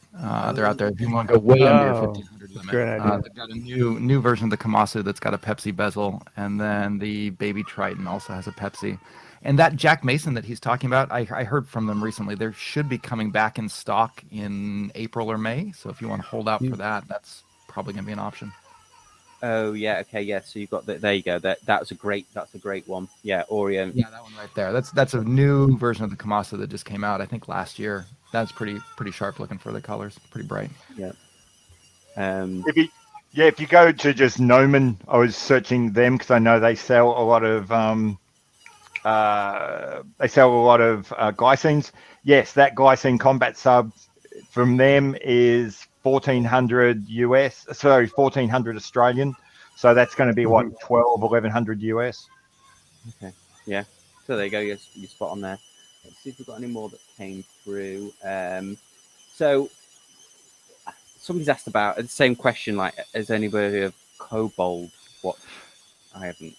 they're out there. If you want to go way under 1,500 limit, they've got a new version of the Kamasu that's got a Pepsi bezel, and then the Baby Triton also has a Pepsi. And that Jack Mason that he's talking about, I heard from them recently. They should be coming back in stock in April or May. So if you want to hold out for that, that's probably going to be an option. Oh yeah, okay, yeah. So you've got there you go. That's a great one. Yeah, Orient. Yeah, that one right there. That's a new version of the Kamasu that just came out, I think last year. That's pretty sharp looking for the colors. Pretty bright. Yeah. If you go to just Noman, I was searching them because I know they sell a lot of glycines. Yes, that glycine combat sub from them is 1,400 US, sorry, 1,400 Australian. So that's going to be what, 1,100 US. Okay, yeah. So there you go. You're spot on there. Let's see if we've got any more that came through. So somebody's asked about the same question. Like, has anybody of Kobold watch? I haven't.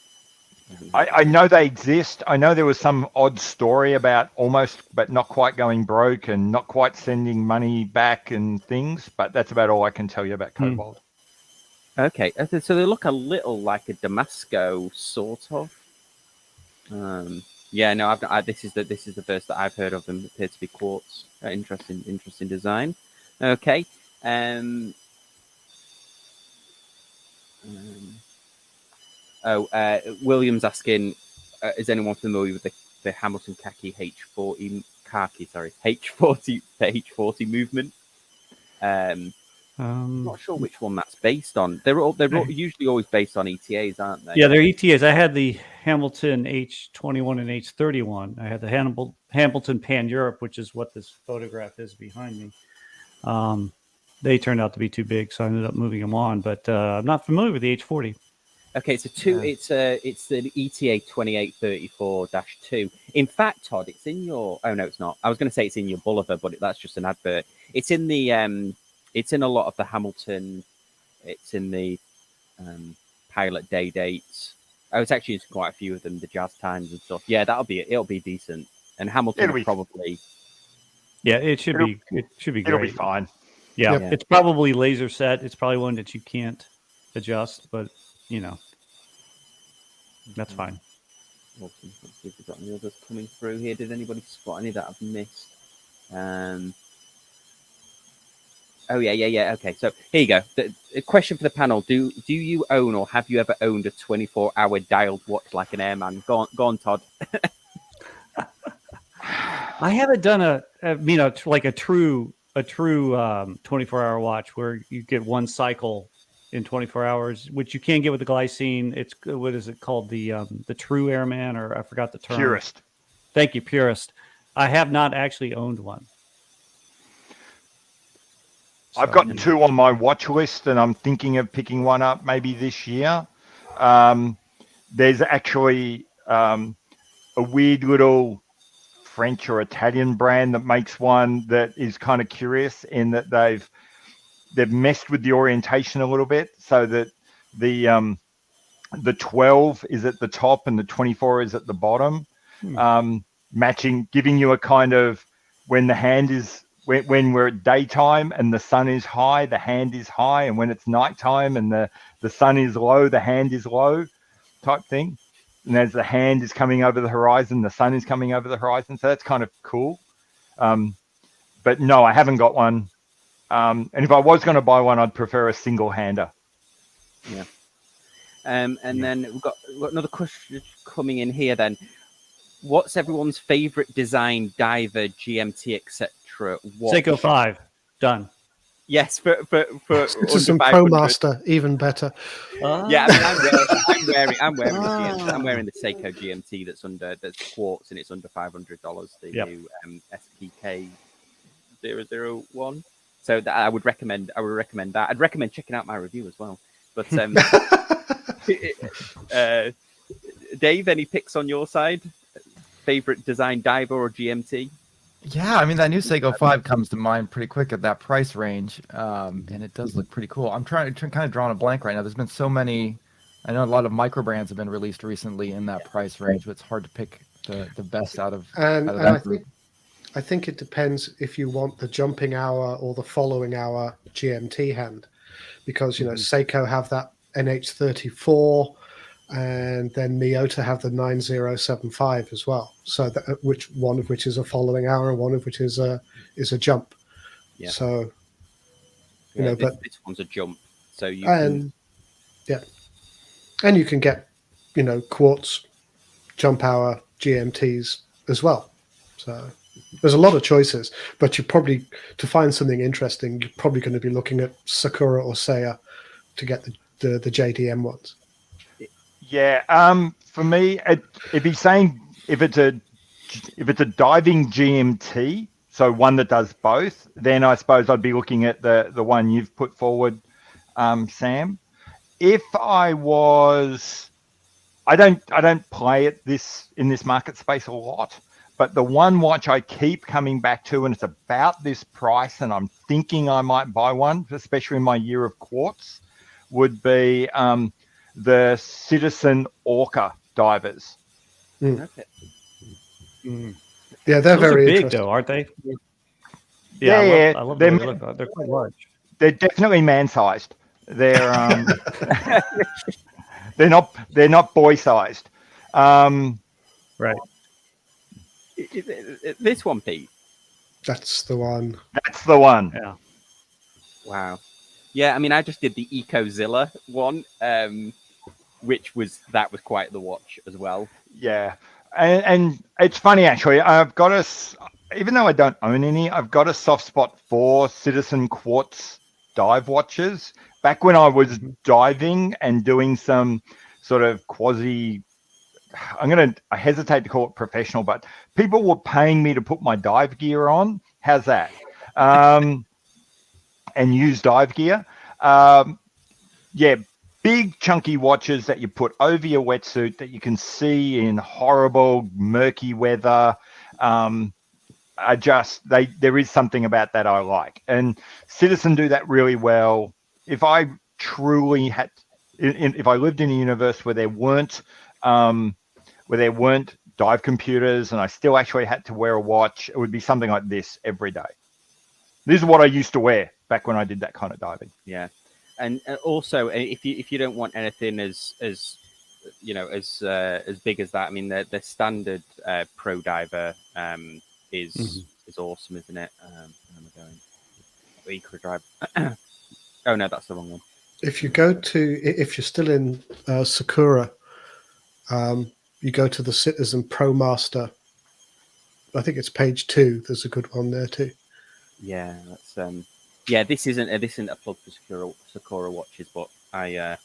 I know they exist. I know there was some odd story about almost but not quite going broke and not quite sending money back and things, but that's about all I can tell you about Kobold. Okay, so they look a little like a Damasco, sort of. Yeah, no, this is the first that I've heard of them. It appear to be quartz. Interesting design. Okay. William's asking, is anyone familiar with the Hamilton H40 movement? I'm not sure which one that's based on. They're usually always based on ETAs, aren't they? Yeah, they're ETAs. I had the Hamilton H21 and H31. I had the Hamilton Pan Europe, which is what this photograph is behind me. They turned out to be too big, so I ended up moving them on. But I'm not familiar with the H40. Okay, it's a two. It's an ETA 2834-2. In fact, Todd, it's in your. Oh no, it's not. I was going to say it's in your Bolivar, but that's just an advert. It's in the. It's in a lot of the Hamilton. It's in the pilot day dates. I was actually into quite a few of them, the Jazz Times and stuff. Yeah, it'll be decent. And Hamilton will probably. Yeah, it should be. It should be great. It'll be fine. Yeah, Yep. it's probably laser set. It's probably one that you can't adjust, but that's fine. Awesome. Let's see if we've got any others coming through here. Did anybody spot any that I've missed? Oh yeah. Okay, so here you go. The question for the panel: Do you own or have you ever owned a 24-hour dialed watch like an Airman? Go on, Todd. I haven't done a true 24-hour watch where you get one cycle in 24 hours, which you can get with the glycine. It's what is it called? The True Airman, or I forgot the term. Purist. Thank you, Purist. I have not actually owned one. I've got two on my watch list, and I'm thinking of picking one up maybe this year. There's actually a weird little French or Italian brand that makes one that is kind of curious in that they've messed with the orientation a little bit, so that the 12 is at the top and the 24 is at the bottom, matching, giving you a kind of when the hand is when we're at daytime and the sun is high, the hand is high, and when it's nighttime and the sun is low, the hand is low, type thing. And as the hand is coming over the horizon, the sun is coming over the horizon. So that's kind of cool. But no, I haven't got one. And if I was going to buy one, I'd prefer a single hander. Yeah. And then we've got another question coming in here then. What's everyone's favorite design diver, GMT, etc.? Seiko 5. Done. Yes, for It's some ProMaster, even better. Yeah, I mean, I'm wearing the Seiko GMT that's quartz and it's under $500. The new SPK 001. So that I would recommend that. I'd recommend checking out my review as well. But Dave, any picks on your side? Favorite design diver or GMT? Yeah, I mean, that new Seiko 5 comes to mind pretty quick at that price range, and it does look pretty cool. I'm trying kind of drawing a blank right now. There's been so many. I know a lot of micro brands have been released recently in that price range, but it's hard to pick the best out of that group. I think it depends if you want the jumping hour or the following hour GMT hand, because Seiko have that NH34. And then Miyota have the 9075 as well. So one of which is a following hour, and one of which is a jump. Yeah. So but this one's a jump. So you and you can get quartz jump hour GMTs as well. So there's a lot of choices, but you probably, to find something interesting, you're probably going to be looking at Sakura or Seiya to get the JDM ones. Yeah, for me, if he's saying if it's a diving GMT, so one that does both, then I suppose I'd be looking at the one you've put forward, Sam. If I don't play at in this market space a lot, but the one watch I keep coming back to, and it's about this price, and I'm thinking I might buy one, especially in my year of quartz, would be the Citizen Orca divers. Okay. Yeah, they're Those very are big interesting. though, aren't they? Yeah, I love the way they look. They're quite large. They're definitely man-sized. They're they're not boy-sized. Right. This one, Pete. That's the one. That's the one. Yeah. Wow. Yeah, I mean, I just did the EcoZilla one, which was quite the watch as well. Yeah, and it's funny actually. I've got even though I don't own any, I've got a soft spot for Citizen Quartz dive watches. Back when I was diving and doing some sort of quasi, I hesitate to call it professional, but people were paying me to put my dive gear on. How's that? And use dive gear. Yeah, big chunky watches that you put over your wetsuit that you can see in horrible murky weather. There is something about that I like, and Citizen do that really well. If I truly had, if I lived in a universe where there weren't dive computers and I still actually had to wear a watch, it would be something like this every day. This is what I used to wear back when I did that kind of diving. Yeah, and also if you don't want anything as big as that, I mean the standard Pro Diver is awesome, isn't it? Where am I going? Eco Drive. Oh no, that's the wrong one. If you're still in Sakura, you go to the Citizen Pro Master. I think it's page 2. There's a good one there too. Yeah, that's this isn't a plug for Sakura watches, but I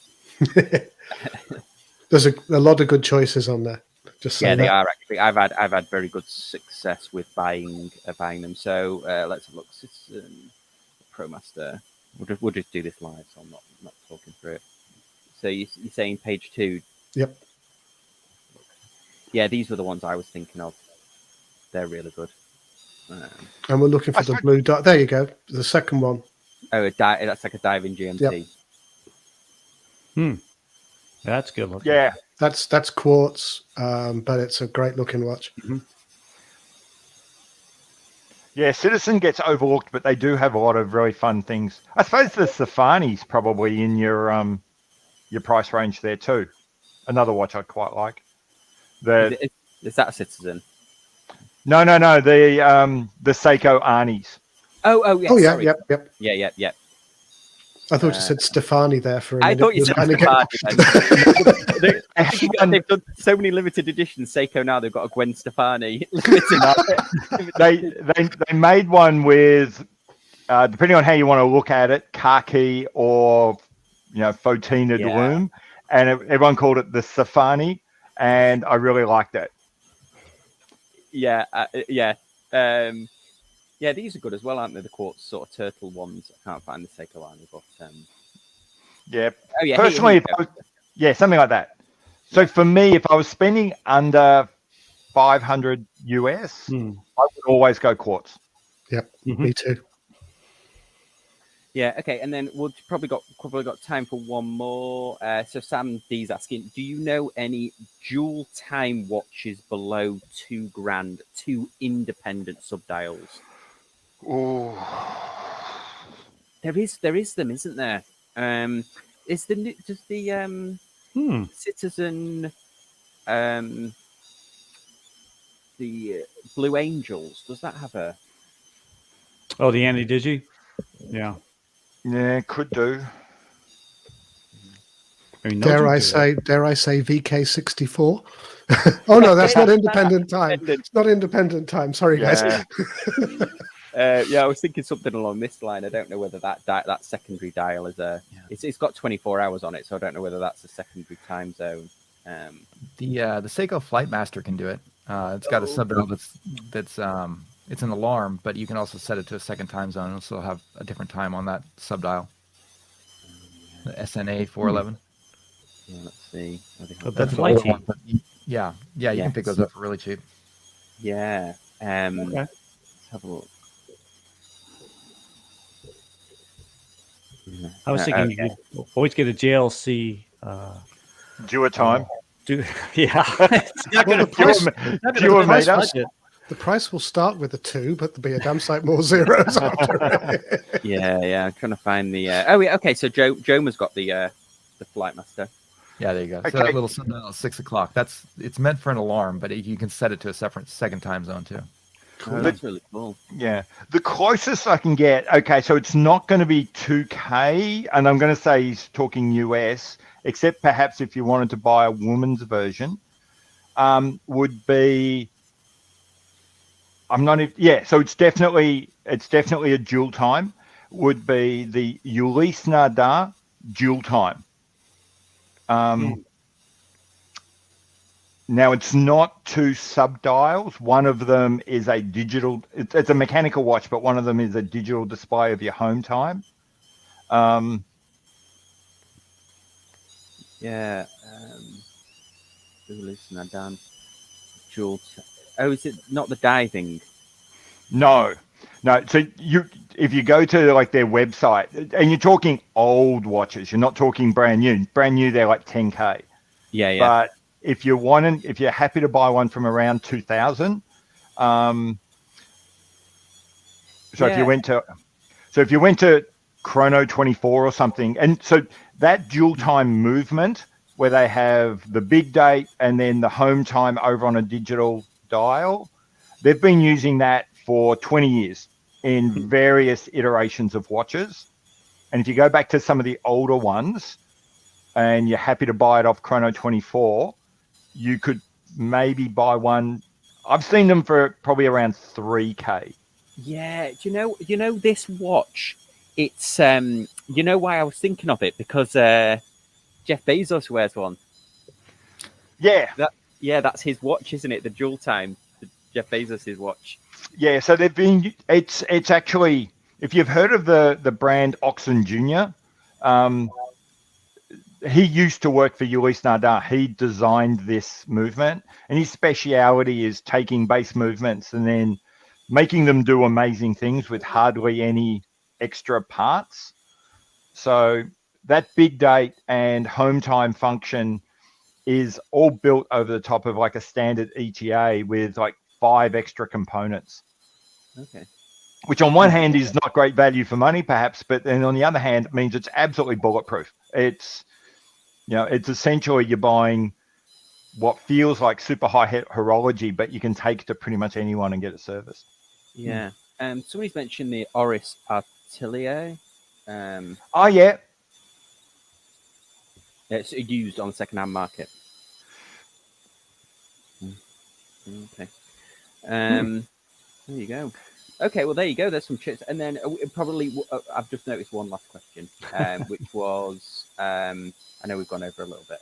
There's a lot of good choices on there. Just yeah, they that. are actually. I've had very good success with buying them. So let's have a look. Citizen Pro Master. We'll just do this live, so I'm not talking through it. So you're saying page 2? Yep. Yeah, these were the ones I was thinking of. They're really good. And we're looking for the blue dot. There you go. The second one. Oh, that's like a diving GMT. Yep. That's good looking. Yeah, That's quartz, but it's a great looking watch. Mm-hmm. Yeah, Citizen gets overlooked, but they do have a lot of really fun things. I suppose the Safani's probably in your price range there too. Another watch I quite like. Is that a Citizen? No, the Seiko Arnis. Oh, yeah. Oh yeah, sorry. yep. Yeah. I thought you said Stefani there for a minute. I thought you said Stefani. They've done so many limited editions. Seiko now they've got a Gwen Stefani limited. They made one with, depending on how you want to look at it, khaki or Fotina de Lume, and everyone called it the Safani, and I really liked it. Yeah. Yeah, these are good as well, aren't they? The quartz sort of turtle ones. I can't find the Seiko Arnie, but yeah. Oh yeah. Personally, something like that. So for me, if I was spending under $500 US, I would always go quartz. Yep, me too. Yeah. Okay, and then we've probably got time for one more. So Sam D's asking, do you know any dual time watches below $2,000, 2 independent subdials? Oh, There is them, isn't there? Is the Citizen the Blue Angels, does that have a? Oh, the Anti-Digi? Yeah. Yeah, could do. I mean, Dare I say VK64? Oh no, that's not independent time. It's not independent time. Sorry, guys. Yeah, I was thinking something along this line. I don't know whether that secondary dial is a. Yeah. It's got 24 hours on it, so I don't know whether that's a secondary time zone. The Seiko Flightmaster can do it. It's got a subdial that's it's an alarm, but you can also set it to a second time zone and still have a different time on that subdial. The SNA 411. Yeah, let's see. That's flighty. Yeah, you can pick those up for really cheap. Yeah. Okay. Let's have a look. I was thinking you could always get a JLC. Due time. Yeah. The price will start with a 2, but there'll be a damn sight more zeros after it. Yeah. I'm trying to find the. Oh, yeah. Okay, so Joma's got the Flightmaster. Yeah, there you go. Okay. So that little sundial at 6 o'clock. It's meant for an alarm, but you can set it to a second time zone too. Cool. Oh, that's really cool. Yeah. The closest I can get, okay, so it's not going to be 2K, and I'm going to say he's talking US, except perhaps if you wanted to buy a woman's version, would be, so it's definitely a dual time, would be the Ulysse Nardin dual time. Now, it's not 2 subdials. One of them is a digital, it's a mechanical watch, but one of them is a digital display of your home time. Yeah. Listen, done. Jewel. Oh, is it not the diving? No, no. So if you go to like their website, and you're talking old watches, you're not talking brand new. Brand new, they're like 10K. Yeah, yeah. But if you're happy to buy one from around 2000, so if you went to Chrono 24 or something, and so that dual time movement where they have the big date and then the home time over on a digital dial, they've been using that for 20 years in various iterations of watches. And if you go back to some of the older ones and you're happy to buy it off Chrono 24, you could maybe buy one. I've seen them for probably around 3K. Yeah, do you know this watch? It's you know why I was thinking of it, because Jeff Bezos wears one. Yeah. That's his watch, isn't it? The dual time, Jeff Bezos's watch. Yeah, so they've been. It's actually, if you've heard of the brand Oxen Jr., he used to work for Ulysse Nardin. He designed this movement, and his speciality is taking base movements and then making them do amazing things with hardly any extra parts. So that big date and home time function is all built over the top of like a standard ETA with like 5 extra components. Okay. Which on one hand is not great value for money, perhaps, but then on the other hand, it means it's absolutely bulletproof. It's essentially you're buying what feels like super high horology, but you can take to pretty much anyone and get it serviced. Yeah. Somebody's mentioned the Oris Atelier. Oh yeah. It's used on the second-hand market. Okay. There you go. Okay, well, there you go. There's some chips. And then probably I've just noticed one last question, which was, I know we've gone over a little bit,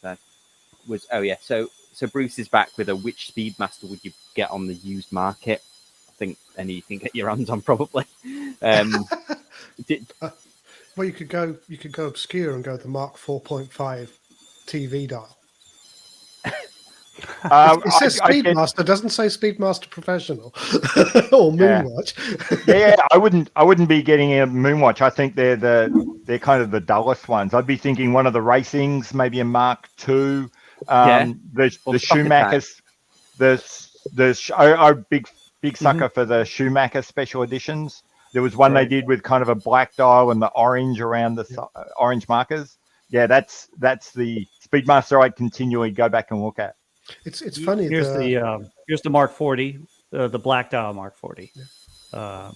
but so Bruce is back with which Speedmaster would you get on the used market? I think any you can get your hands on, probably. Well, you could go obscure and go the Mark 4.5 TV dial. It says Speedmaster, doesn't say Speedmaster Professional or Moonwatch. Yeah, I wouldn't be getting a Moonwatch. I think they're kind of the dullest ones. I'd be thinking one of the racings, maybe a Mark II. The Schumacher's, I'm big sucker for the Schumacher special editions. There was one they did with kind of a black dial and the orange around the orange markers. Yeah, that's the Speedmaster I'd continually go back and look at. It's funny. Here's the Mark 40, the black dial Mark 40. Yeah.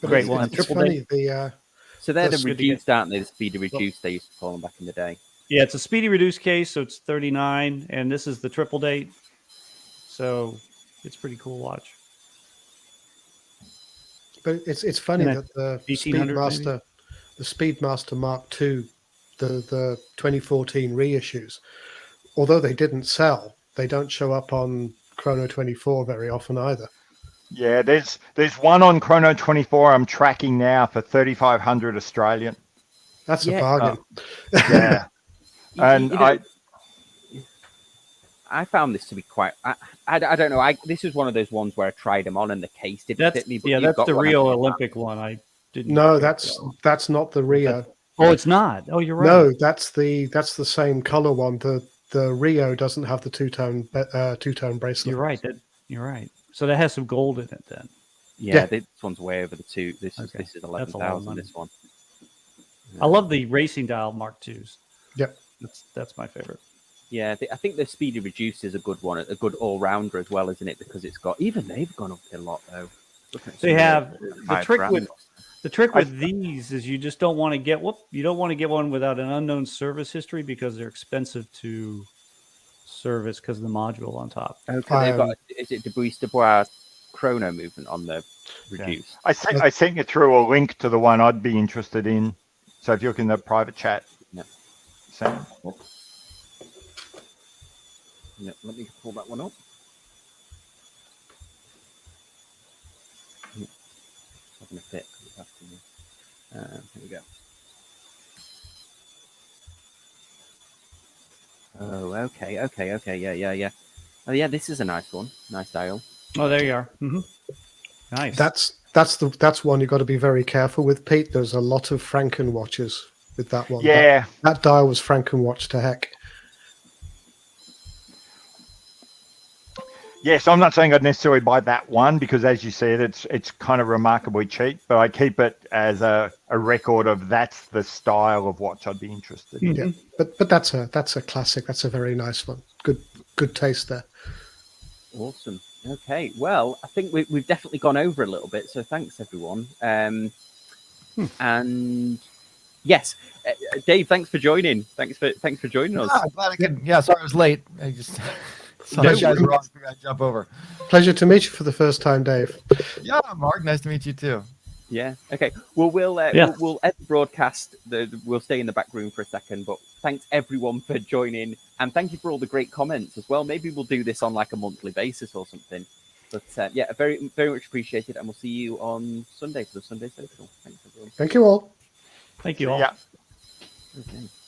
Great one. It's funny. So they're the reduced, aren't they? The speedy reduced, they used to call them back in the day. Yeah, it's a speedy reduced case, so it's 39, and this is the triple date. So it's pretty cool watch. But it's funny that the Speedmaster Mark II, the 2014 reissues, although they didn't sell, they don't show up on Chrono 24 very often either. Yeah, there's one on Chrono 24 I'm tracking now for 3,500 Australian. That's a bargain. Yeah. And I found this to be quite. I don't know. This is one of those ones where I tried them on and the case didn't fit me. But that's the Rio Olympic one. I didn't. No, that's not the Rio. It's not. Oh, you're right. No, that's the same color one. The Rio doesn't have the two-tone bracelet. You're right. You're right. So that has some gold in it then. Yeah. This one's way over the two. This is 11,000. This one. I love the racing dial Mark IIs. Yep. That's my favorite. Yeah, I think the speedy reduced is a good one, a good all-rounder as well, isn't it? Because it's got, even they've gone up a lot though. They have the trick with these is you just don't want to get one without an unknown service history because they're expensive to service because of the module on top. Okay, they've got, is it Dubois chrono movement on the reduced? I sent you through a link to the one I'd be interested in. So if you look in the private chat, Sam. Yeah, let me pull that one up. Having a fit. Here we go. Oh, okay. Yeah. Oh, yeah. This is a nice one. Nice dial. Oh, there you are. Nice. That's one you've got to be very careful with, Pete. There's a lot of Franken watches with that one. Yeah. That dial was Franken watch to heck. Yes, I'm not saying I'd necessarily buy that one because, as you said, it's kind of remarkably cheap. But I keep it as a record of that's the style of watch I'd be interested in. Yeah, but that's a classic. That's a very nice one. Good taste there. Awesome. Okay. Well, I think we've definitely gone over a little bit. So thanks, everyone. And yes, Dave, thanks for joining. Thanks for joining us. I'm glad I could. Yeah, sorry I was late. I just saw No you guys worries. were on. Figured I'd jump over. Pleasure to meet you for the first time, Dave. Yeah, Mark, nice to meet you too. Yeah. Okay. Well, we'll end the broadcast. We'll stay in the back room for a second. But thanks everyone for joining, and thank you for all the great comments as well. Maybe we'll do this on like a monthly basis or something. But yeah, very very much appreciated, and we'll see you on Sunday for the Sunday Social. Thanks everyone. Thank you all. Thank you all. Yeah. Okay.